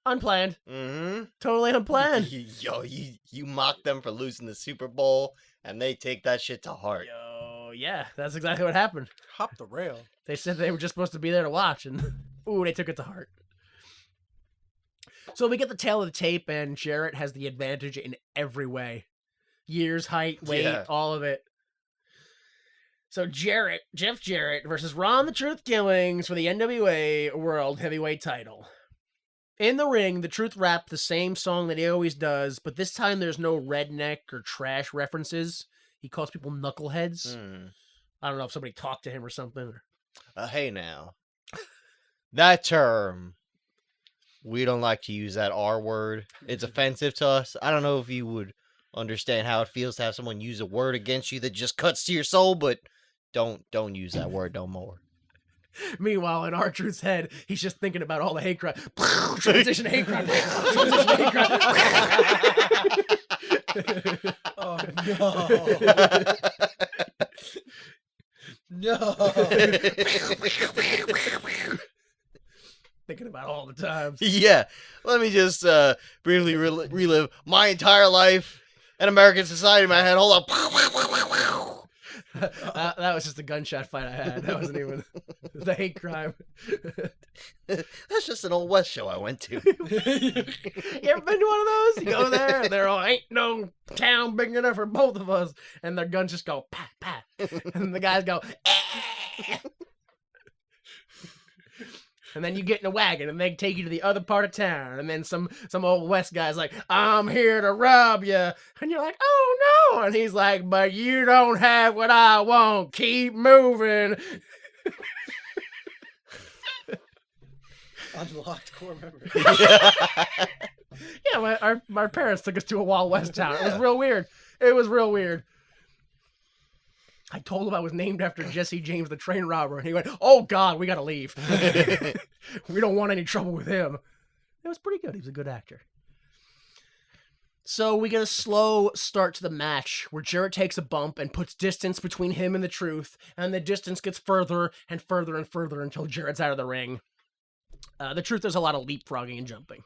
unplanned. Mm-hmm. Totally unplanned. Yo, you mock them for losing the Super Bowl, and they take that shit to heart. Yo, yeah, that's exactly what happened. Hop the rail. They said they were just supposed to be there to watch, and ooh, they took it to heart. So we get the tail of the tape, and Jarrett has the advantage in every way. Years, height, weight, Yeah. all of it. So Jeff Jarrett versus Ron the Truth Killings for the NWA World Heavyweight title. In the ring, the Truth rapped the same song that he always does, but this time there's no redneck or trash references. He calls people knuckleheads. I don't know if somebody talked to him or something. Hey now. That term, we don't like to use that R word. It's offensive to us. I don't know if you would understand how it feels to have someone use a word against you that just cuts to your soul, but don't use that word no more. Meanwhile, in R-Truth's head, he's just thinking about all the hate crime. Transition hate crime. Transition hate crime. Oh no. No. Thinking about all the times. Yeah. Let me just briefly relive my entire life and American society in my head. Hold up. That was just a gunshot fight I had. That wasn't even the hate crime. That's just an old West show I went to. You ever been to one of those? You go there, and they're all, ain't no town big enough for both of us. And their guns just go, pat, pat. And the guys go, eh. And then you get in a wagon, and they take you to the other part of town. And then some old West guy's like, I'm here to rob you. And you're like, oh, no. And he's like, but you don't have what I want. Keep moving. Unlocked core memory. Yeah, my parents took us to a Wild West town. It was real weird. It was real weird. I told him I was named after Jesse James, the train robber, and he went, oh, God, we got to leave. We don't want any trouble with him. It was pretty good. He was a good actor. So we get a slow start to the match where Jarrett takes a bump and puts distance between him and the Truth, and the distance gets further and further and further until Jarrett's out of the ring. The Truth does a lot of leapfrogging and jumping.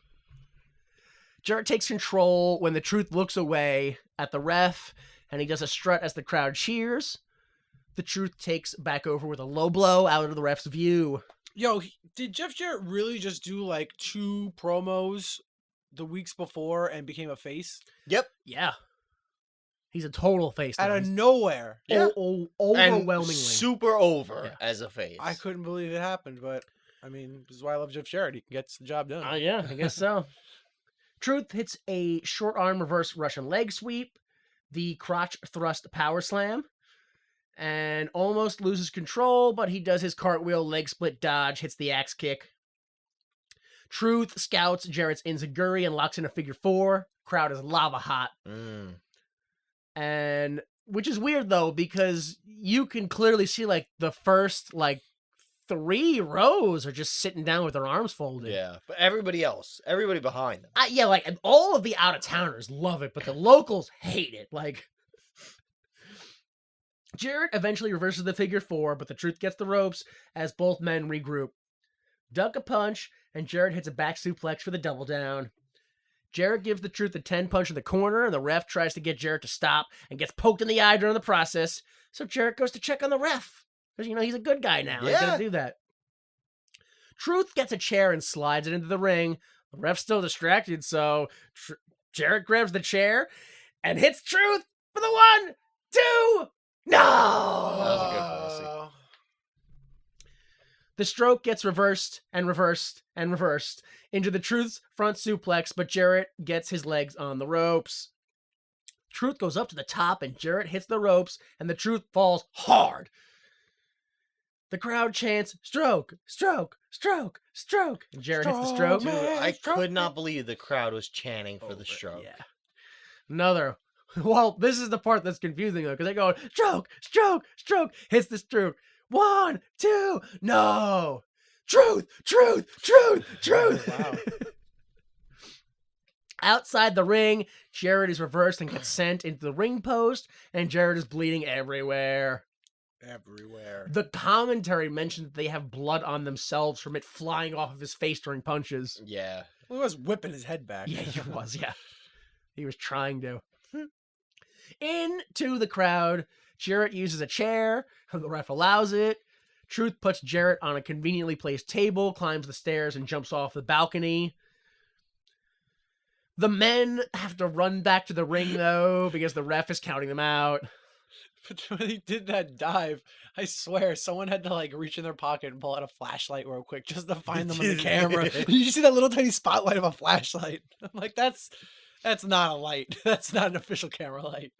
Jarrett takes control when the Truth looks away at the ref, and he does a strut as the crowd cheers. The Truth takes back over with a low blow out of the ref's view. Yo, did Jeff Jarrett really just do like 2 promos the weeks before and became a face? Yep. Yeah. He's a total face. Out now. of nowhere. Yeah. Overwhelmingly. And super over Yeah. as a face. I couldn't believe it happened, but I mean, this is why I love Jeff Jarrett. He gets the job done. Yeah, I guess so. Truth hits a short arm reverse Russian leg sweep, the crotch thrust power slam, and almost loses control, but he does his cartwheel leg split dodge, hits the axe kick. Truth scouts Jarrett's enziguri and locks in a figure 4. Crowd is lava hot. And which is weird though, because you can clearly see like the first 3 rows are just sitting down with their arms folded. Yeah, but everybody behind them. Yeah, like all of the out of towners love it, but the locals hate it. Like, Jarrett eventually reverses the figure 4, but the Truth gets the ropes as both men regroup. Duck a punch, and Jarrett hits a back suplex for the double down. Jarrett gives the Truth a 10 punch in the corner, and the ref tries to get Jarrett to stop and gets poked in the eye during the process. So Jarrett goes to check on the ref. Because, he's a good guy now. He's going to do that. Truth gets a chair and slides it into the ring. The ref's still distracted, so Jarrett grabs the chair and hits Truth for the 1, 2, no! That was a good policy. The stroke gets reversed and reversed and reversed into the Truth's front suplex, but Jarrett gets his legs on the ropes. Truth goes up to the top, and Jarrett hits the ropes, and the Truth falls hard. The crowd chants, stroke, stroke, stroke, stroke. And Jarrett hits the stroke. Dude, I could not believe the crowd was chanting for the stroke. Yeah. Another. Well, this is the part that's confusing, though, because they go, stroke, stroke, stroke, hits the stroke. 1, 2, no. Truth, truth, truth, truth. Wow. Outside the ring, Jarrett is reversed and gets sent into the ring post, and Jarrett is bleeding everywhere. Everywhere. The commentary mentioned that they have blood on themselves from it flying off of his face during punches. Yeah. Well, he was whipping his head back. Yeah, he was, yeah. He was trying to. Into the crowd, Jarrett uses a chair, the ref allows it. Truth puts Jarrett on a conveniently placed table, climbs the stairs, and jumps off the balcony. The men have to run back to the ring, though, because the ref is counting them out. But when he did that dive, I swear someone had to like reach in their pocket and pull out a flashlight real quick just to find them on the camera. You see that little tiny spotlight of a flashlight? I'm like, that's not a light. That's not an official camera light.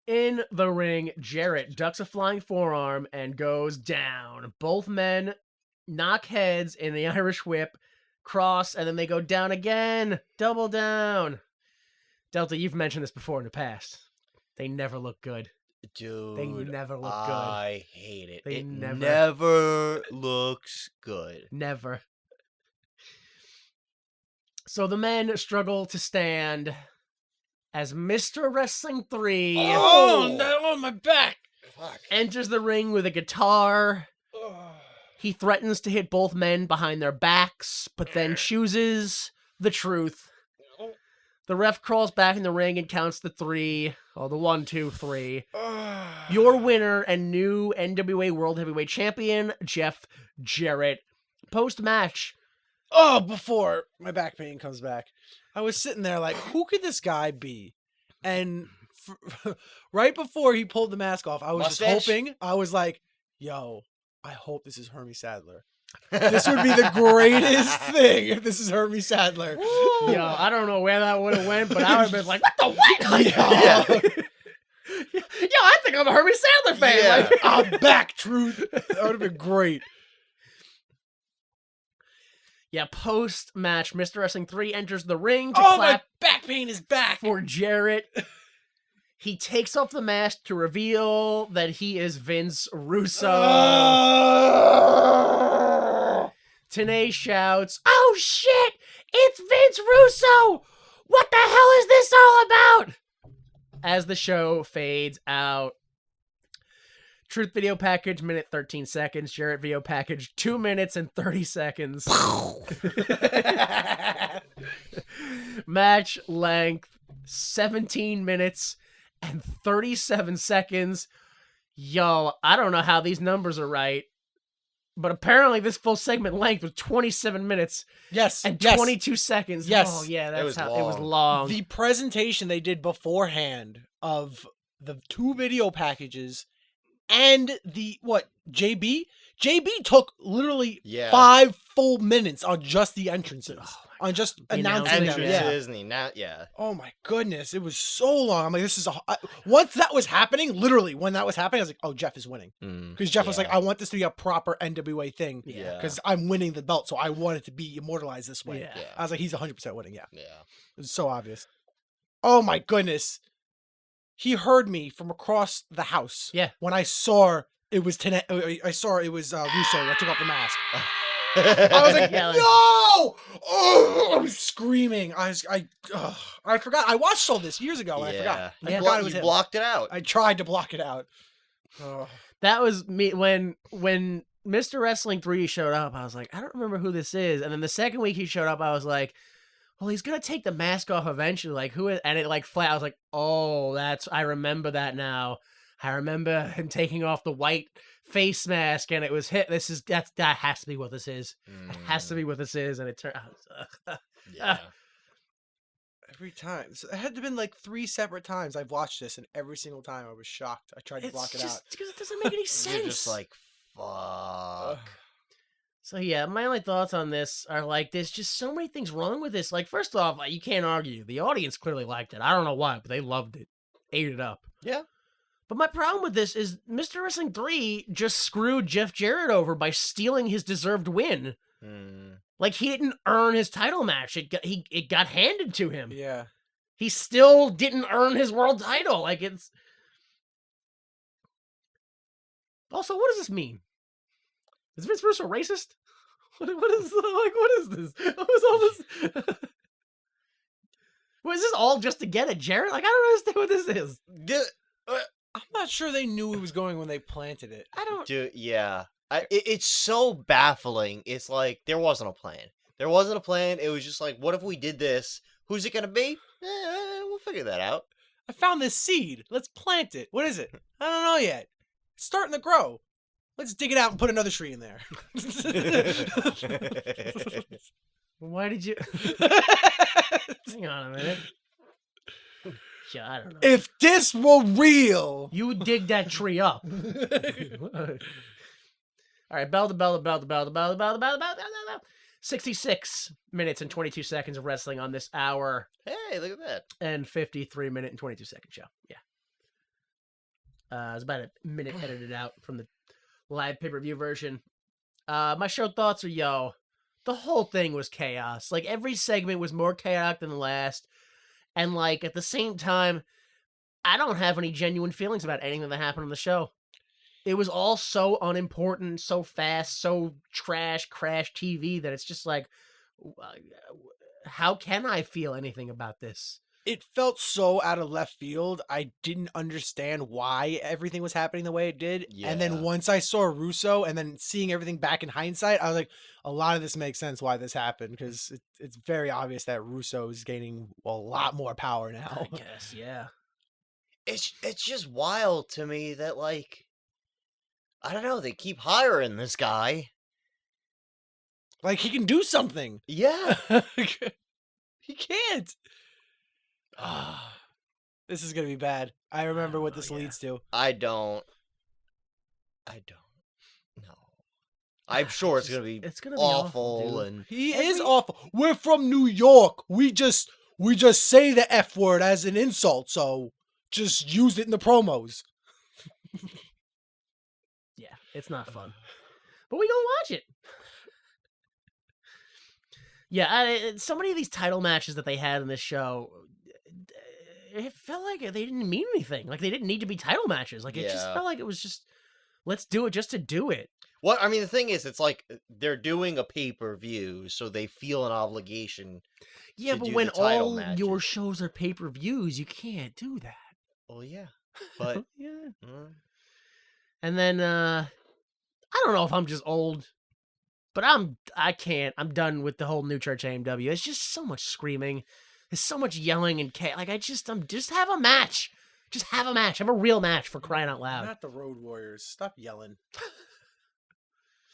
In the ring, Jarrett ducks a flying forearm and goes down. Both men knock heads in the Irish whip, cross, and then they go down again. Double down. Delta, you've mentioned this before in the past. They never look good. Dude, They never look good. I hate it. They It never- never looks good. Never. So the men struggle to stand as Mr. Wrestling 3 Oh, no, on my back. Fuck. enters the ring with a guitar. Oh. He threatens to hit both men behind their backs, but then chooses the truth. The ref crawls back in the ring and counts the 3. Oh, the 1, 2, 3. Your winner and new NWA World Heavyweight Champion, Jeff Jarrett. Post-match, Oh, before my back pain comes back, I was sitting there like, who could this guy be? And right before he pulled the mask off, I was Mustache? just hoping, I was like, yo, I hope this is Hermie Sadler. This would be the greatest thing if this is Hermie Sadler. yo, I don't know where that would have went, but I would have been like, what the what? Like, Yeah. yo, I think I'm a Herbie Sadler fan. Yeah. Like, I'm back, truth. That would have been great. yeah, post-match, Mr. Wrestling 3 enters the ring to Oh, my clap back pain is back. for Jarrett. He takes off the mask to reveal that he is Vince Russo. Tenay shouts, "Oh shit! It's Vince Russo! What the hell is this all about?" As the show fades out. Truth video package, minute 13 seconds. Jarrett video package, 2 minutes and 30 seconds. Match length, 17 minutes and 37 seconds. Yo, I don't know how these numbers are right, but apparently this full segment length was 27 minutes Yes. and yes. 22 seconds. Yes. Oh, yeah, that's was how it was long. long. The presentation they did beforehand of the 2 video packages and the JB took literally Yeah. 5 full minutes on just the entrances, Oh on just The announcing them. announcements, Yeah. Entrances and the yeah. Oh my goodness, it was so long. I'm like, this is once that was happening, literally when that was happening, I was like, oh, Jeff is winning, because Jeff was like, I want this to be a proper NWA thing, Yeah. because I'm winning the belt, so I want it to be immortalized this way. Yeah. Yeah. I was like, he's 100% winning. Yeah, Yeah. it was so obvious. Oh my goodness. He heard me from across the house. Yeah. When I saw it was I saw it was Russo that took off the mask. I was like, Yeah, like- no! Oh, I was screaming. I forgot. I watched all this years ago and I forgot. I Yeah. forgot it was You him. blocked it out. I tried to block it out. Oh. That was me when Mr. Wrestling 3 showed up. I was like, I don't remember who this is. And then the second week he showed up, I was like, well, he's gonna take the mask off eventually. Like, who is? And it like flat. I was like, oh, I remember that now. I remember him taking off the white face mask, and it was hit. That has to be what this is. It has to be what this is. And it turned out. Yeah. Every time. So it had to have been like 3 separate times I've watched this, and every single time I was shocked. I tried to block it out. because it doesn't make any sense. You're just like, fuck. So yeah, my only thoughts on this are like, there's just so many things wrong with this. Like, first off, you can't argue. The audience clearly liked it. I don't know why, but they loved it. Ate it up. Yeah. But my problem with this is Mr. Wrestling 3 just screwed Jeff Jarrett over by stealing his deserved win. Like, he didn't earn his title match. It got handed to him. Yeah. He still didn't earn his world title. Like, it's... Also, what does this mean? Is Vince Russo racist? What is this? What is all this? Was this all just to get at Jarrett? Like, I don't understand what this is. I'm not sure they knew it was going when they planted it. I don't... Dude, yeah. It's so baffling. It's like, there wasn't a plan. There wasn't a plan. It was just like, what if we did this? Who's it going to be? We'll figure that out. I found this seed. Let's plant it. What is it? I don't know yet. It's starting to grow. Let's dig it out and put another tree in there. Why did you? Hang on a minute. Yeah, I don't know. If this were real, You would dig that tree up. All right, bell to bell to bell to bell to bell to bell to bell to bell to bell. 66 minutes and 22 seconds of wrestling on this hour Hey, look at that. and 53 minute and 22 second show. Yeah. It's about a minute edited out from the live pay-per-view version. My show thoughts are, the whole thing was chaos. Like, every segment was more chaotic than the last. And, like, at the same time, I don't have any genuine feelings about anything that happened on the show. It was all so unimportant, so fast, so crash TV that it's just like, how can I feel anything about this? it felt so out of left field. I didn't understand why everything was happening the way it did. And then Yeah. once I saw Russo and then seeing everything back in hindsight, I was like, a lot of this makes sense why this happened, because it's very obvious that Russo is gaining a lot more power now. I guess, yeah. It's just wild to me that, like, I don't know, they keep hiring this guy. Like, he can do something. Yeah. He can't. This is gonna be bad. I remember what this leads to. I don't know. I'm sure it's gonna be It's gonna be awful, dude. and He is awful. We're from New York. We just say the F word as an insult, so just use it in the promos. Yeah, it's not fun. But we gonna watch it. Yeah, so many of these title matches that they had in this show, it felt like they didn't mean anything. Like, they didn't need to be title matches. Like, it just Yeah. felt like it was just, let's do it just to do it. what I mean, the thing is, it's like they're doing a pay-per-view, so they feel an obligation. Yeah, To but do when the title all your matches. shows are pay-per-views, you can't do that. Well, yeah, but yeah. mm, And then, I don't know if I'm just old, but I can't. I'm done with the whole New Church AMW. It's just so much screaming. There's so much yelling and like, just have a match. Just have a match. Have a real match, for crying out loud. Not the Road Warriors. Stop yelling.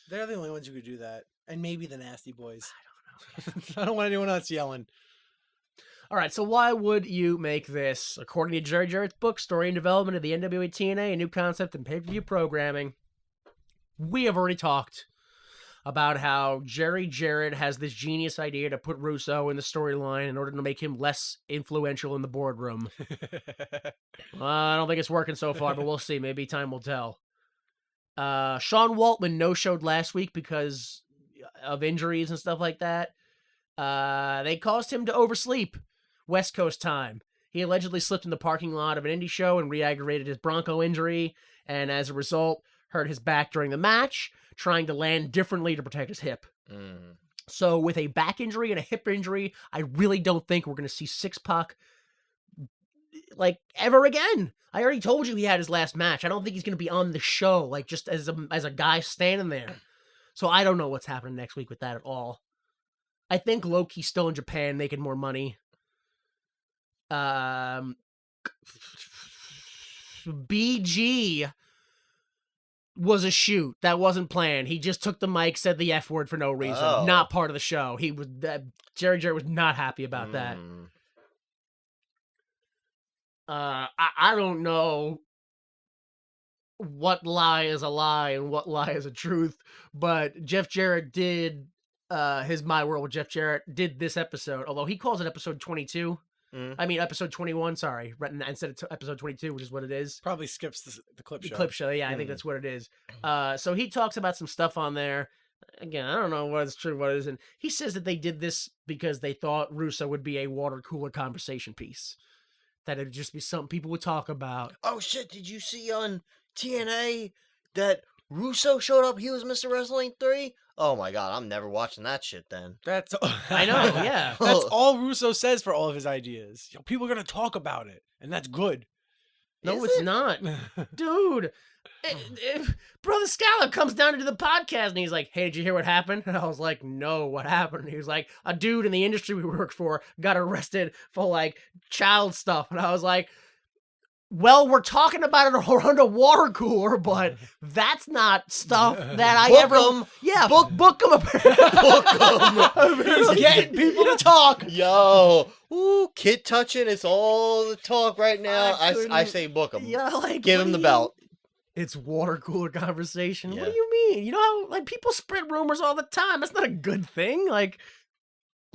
They're the only ones who could do that. And maybe the Nasty Boys. I don't know. I don't want anyone else yelling. All right, so why would you make this? According to Jerry Jarrett's book, Story and Development of the NWA TNA, a new concept in pay-per-view programming, we have already talked about how Jerry Jarrett has this genius idea to put Russo in the storyline in order to make him less influential in the boardroom. I don't think it's working so far, but we'll see. Maybe time will tell. Sean Waltman no-showed last week because of injuries and stuff like that. They caused him to oversleep West Coast time. He allegedly slipped in the parking lot of an indie show and re-aggravated his Bronco injury, and as a result, hurt his back during the match, trying to land differently to protect his hip. mm. So with a back injury and a hip injury, I really don't think we're going to see Six-Pac like ever again. I already told you he had his last match. I don't think he's going to be on the show, like just as a guy standing there. So I don't know what's happening next week with that at all. I think Loki's still in Japan making more money. BG was a shoot. That wasn't planned. He just took the mic, said the F word for no reason. Oh. Not part of the show. Jerry Jarrett was not happy about that. Mm. I don't know what lie is a lie and what lie is a truth, but Jeff Jarrett did his My World with Jeff Jarrett did this episode, although he calls it episode 22. Mm. I mean, episode 21, sorry, instead of episode 22, which is what it is. Probably skips the clip The show. clip show, yeah, I think that's what it is. So he talks about some stuff on there. Again, I don't know what is true, what isn't. He says that they did this because they thought Russo would be a water cooler conversation piece. That it'd just be something people would talk about. Oh shit! Did you see on TNA that Russo showed up? He was Mr. Wrestling 3. Oh my god! I'm never watching that shit then. That's I know, yeah. That's all Russo says for all of his ideas. People are gonna talk about it, and that's good. No, Is it's it? not. Dude, if Brother Scallop comes down to do the podcast and he's like, hey, did you hear what happened? And I was like, no, what happened? And he was like, a dude in the industry we work for got arrested for like child stuff. And I was like, Well, we're talking about it around a water cooler, but that's not stuff that I Book ever. 'em. Yeah, Book- book them. He's getting people to talk. Yo, ooh, kid touching. It's all the talk right now. I couldn't- say book him. Yeah, like Give what him do the you- belt. It's water cooler conversation. What Yeah. do you mean? You know how like people spread rumors all the time. That's not a good thing. Like,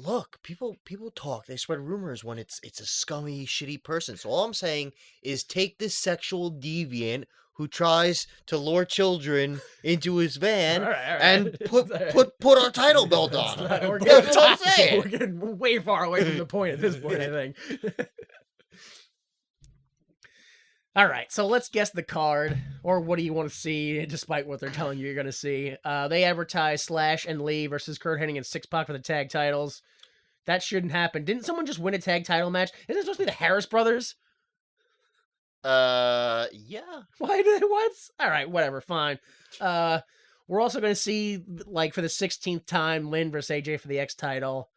Look, people talk. They spread rumors when it's a scummy, shitty person. So all I'm saying is take this sexual deviant who tries to lure children into his van all right. and put All right. put our title belt on. That's not- we're That's what I'm getting- saying. We're getting way far away from the point at this point, I think. All right, so let's guess the card, or what do you want to see, despite what they're telling you you're going to see. They advertise Slash and Lee versus Kurt Hennig and Six Pac for the tag titles. That shouldn't happen. Didn't someone just win a tag title match? Isn't it supposed to be the Harris brothers? Yeah. Why did what? All right, whatever, fine. We're also going to see, like, for the 16th time, Lynn versus AJ for the X title.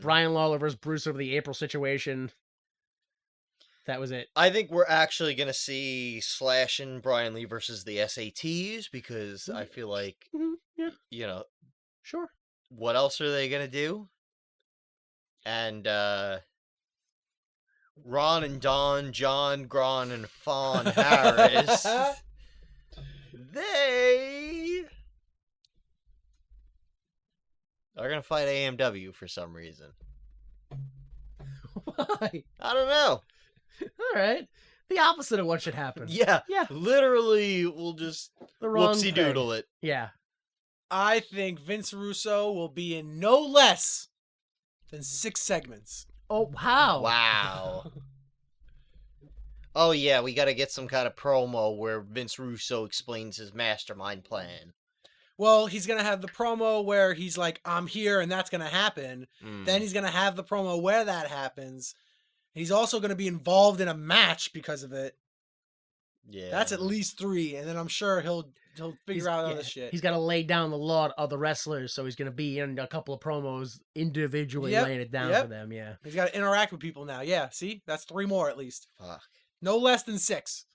Brian Lawler versus Bruce over the April situation. That was it. I think we're actually gonna see Slash and Brian Lee versus the SATs because I feel like Yeah, you know sure. what else are they gonna do? And Ron and Don, John, Gron, and Fawn Harris, they are gonna fight AMW for some reason. Why? I don't know. All right. The opposite of what should happen. Yeah, Yeah. literally, we'll just The wrong whoopsie thing. doodle it. Yeah. I think Vince Russo will be in no less than 6 segments. Oh, wow. Wow. Oh yeah, we got to get some kind of promo where Vince Russo explains his mastermind plan. Well, he's going to have the promo where he's like, I'm here and that's going to happen. Mm. Then he's going to have the promo where that happens. He's also going to be involved in a match because of it. Yeah, That's at least 3. And then I'm sure he'll figure out other Yeah, shit. He's got to lay down the law of the wrestlers, so he's going to be in a couple of promos individually Yep, laying it down yep. for them, yeah. He's got to interact with people now. Yeah, see? That's 3 more at least. Fuck. No less than 6.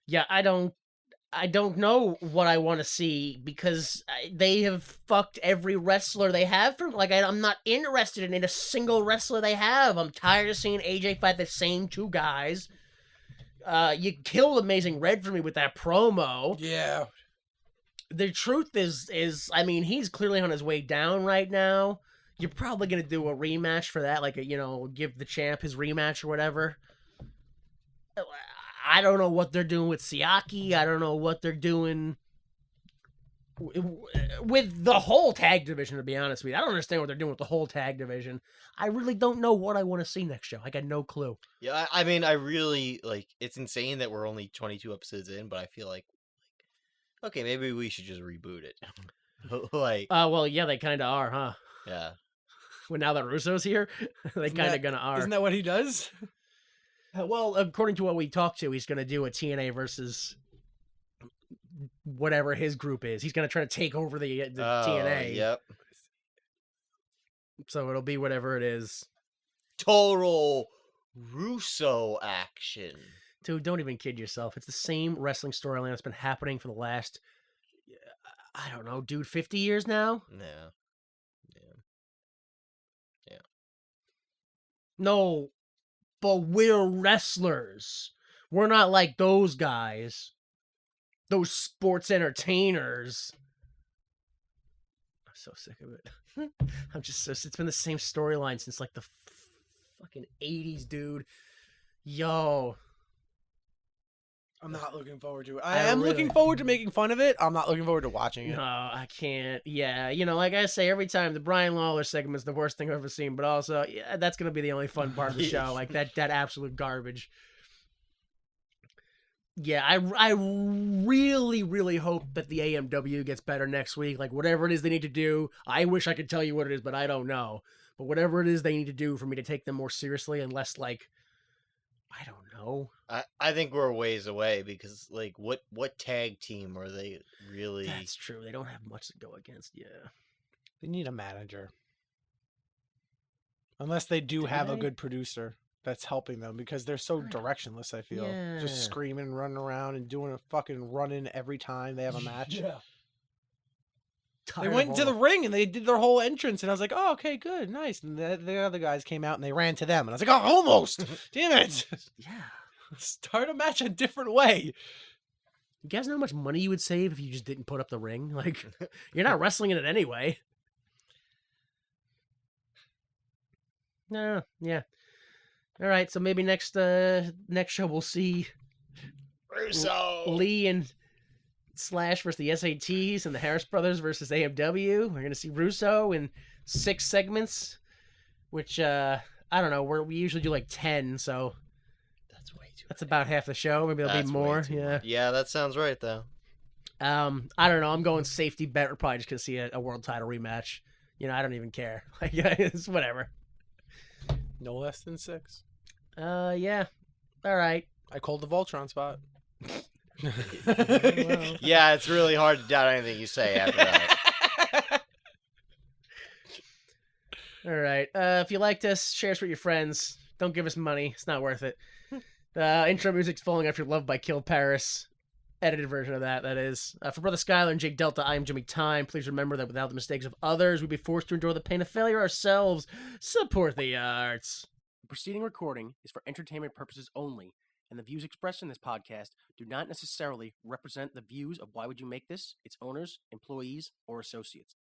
Yeah, I don't know what I want to see because they have fucked every wrestler they have from. Like, I'm not interested in a single wrestler they have. I'm tired of seeing AJ fight the same 2 guys. You killed Amazing Red for me with that promo. Yeah. The truth is, I mean, he's clearly on his way down right now. You're probably gonna do a rematch for that, like give the champ his rematch or whatever. I don't know what they're doing with Siaki. I don't know what they're doing with the whole tag division, to be honest with you. I don't understand what they're doing with the whole tag division. I really don't know what I want to see next show. I got no clue. Yeah, I mean, I really like. It's insane that we're only 22 episodes in, but I feel like, okay, maybe we should just reboot it. Like, Well, yeah, they kind of are, huh? yeah, Well, now that Russo's here, they Isn't kind of that- gonna are. Isn't that what he does? Well, according to what we talked to, he's going to do a TNA versus whatever his group is. He's going to try to take over the TNA. Yep, So it'll be whatever it is. total Russo action. Dude, don't even kid yourself. It's the same wrestling storyline that's been happening for the last, I don't know, dude, 50 years now? Yeah. No, but we're wrestlers. We're not like those guys. Those sports entertainers. I'm so sick of it. I'm just so... It's been the same storyline since like the fucking 80s, dude. Yo. I'm not looking forward to it. I I am looking really- forward to making fun of it. I'm not looking forward to watching it. No, I can't. Yeah, like I say every time, the Brian Lawler segment's the worst thing I've ever seen, but also, yeah, that's going to be the only fun part of the show. Like, that absolute garbage. Yeah, I really, really hope that the AMW gets better next week. Like, whatever it is they need to do, I wish I could tell you what it is, but I don't know. But whatever it is they need to do for me to take them more seriously and less, like, I don't know. I think we're a ways away because, like, what tag team are they really? That's true. They don't have much to go against. Yeah. They need a manager. Unless they do Do have a they? good producer. that's helping them because they're so directionless. I feel Yeah. just screaming, and running around, and doing a fucking run-in every time they have a match. Yeah. They went to the ring and they did their whole entrance, and I was like, "Oh, okay, good, nice." And the other guys came out and they ran to them, and I was like, "Oh, almost! Damn it! Yeah. Start a match a different way." You guys know how much money you would save if you just didn't put up the ring? Like, you're not wrestling in it anyway. No, yeah. All right, so maybe next show we'll see Russo. Lee and Slash versus the SATs and the Harris Brothers versus AMW. We're gonna see Russo in 6 segments, which I don't know. We usually do like 10, so That's way too. that's about half the show. Maybe there'll be That's way more. too Yeah. much. Yeah, that sounds right though. I don't know. I'm going safety bet. We're probably just gonna see a world title rematch. You know, I don't even care. Like, it's whatever. No less than 6. Yeah. All right. I called the Voltron spot. Well. Yeah, it's really hard to doubt anything you say after that. All right. If you liked us, share us with your friends. Don't give us money. It's not worth it. Intro music's Falling After Love by Kill Paris. Edited version of that is. For Brother Skylar and Jake Delta, I am Jimmy Time. Please remember that without the mistakes of others, we'd be forced to endure the pain of failure ourselves. Support the arts. The preceding recording is for entertainment purposes only, and the views expressed in this podcast do not necessarily represent the views of Why Would You Make This, its owners, employees, or associates.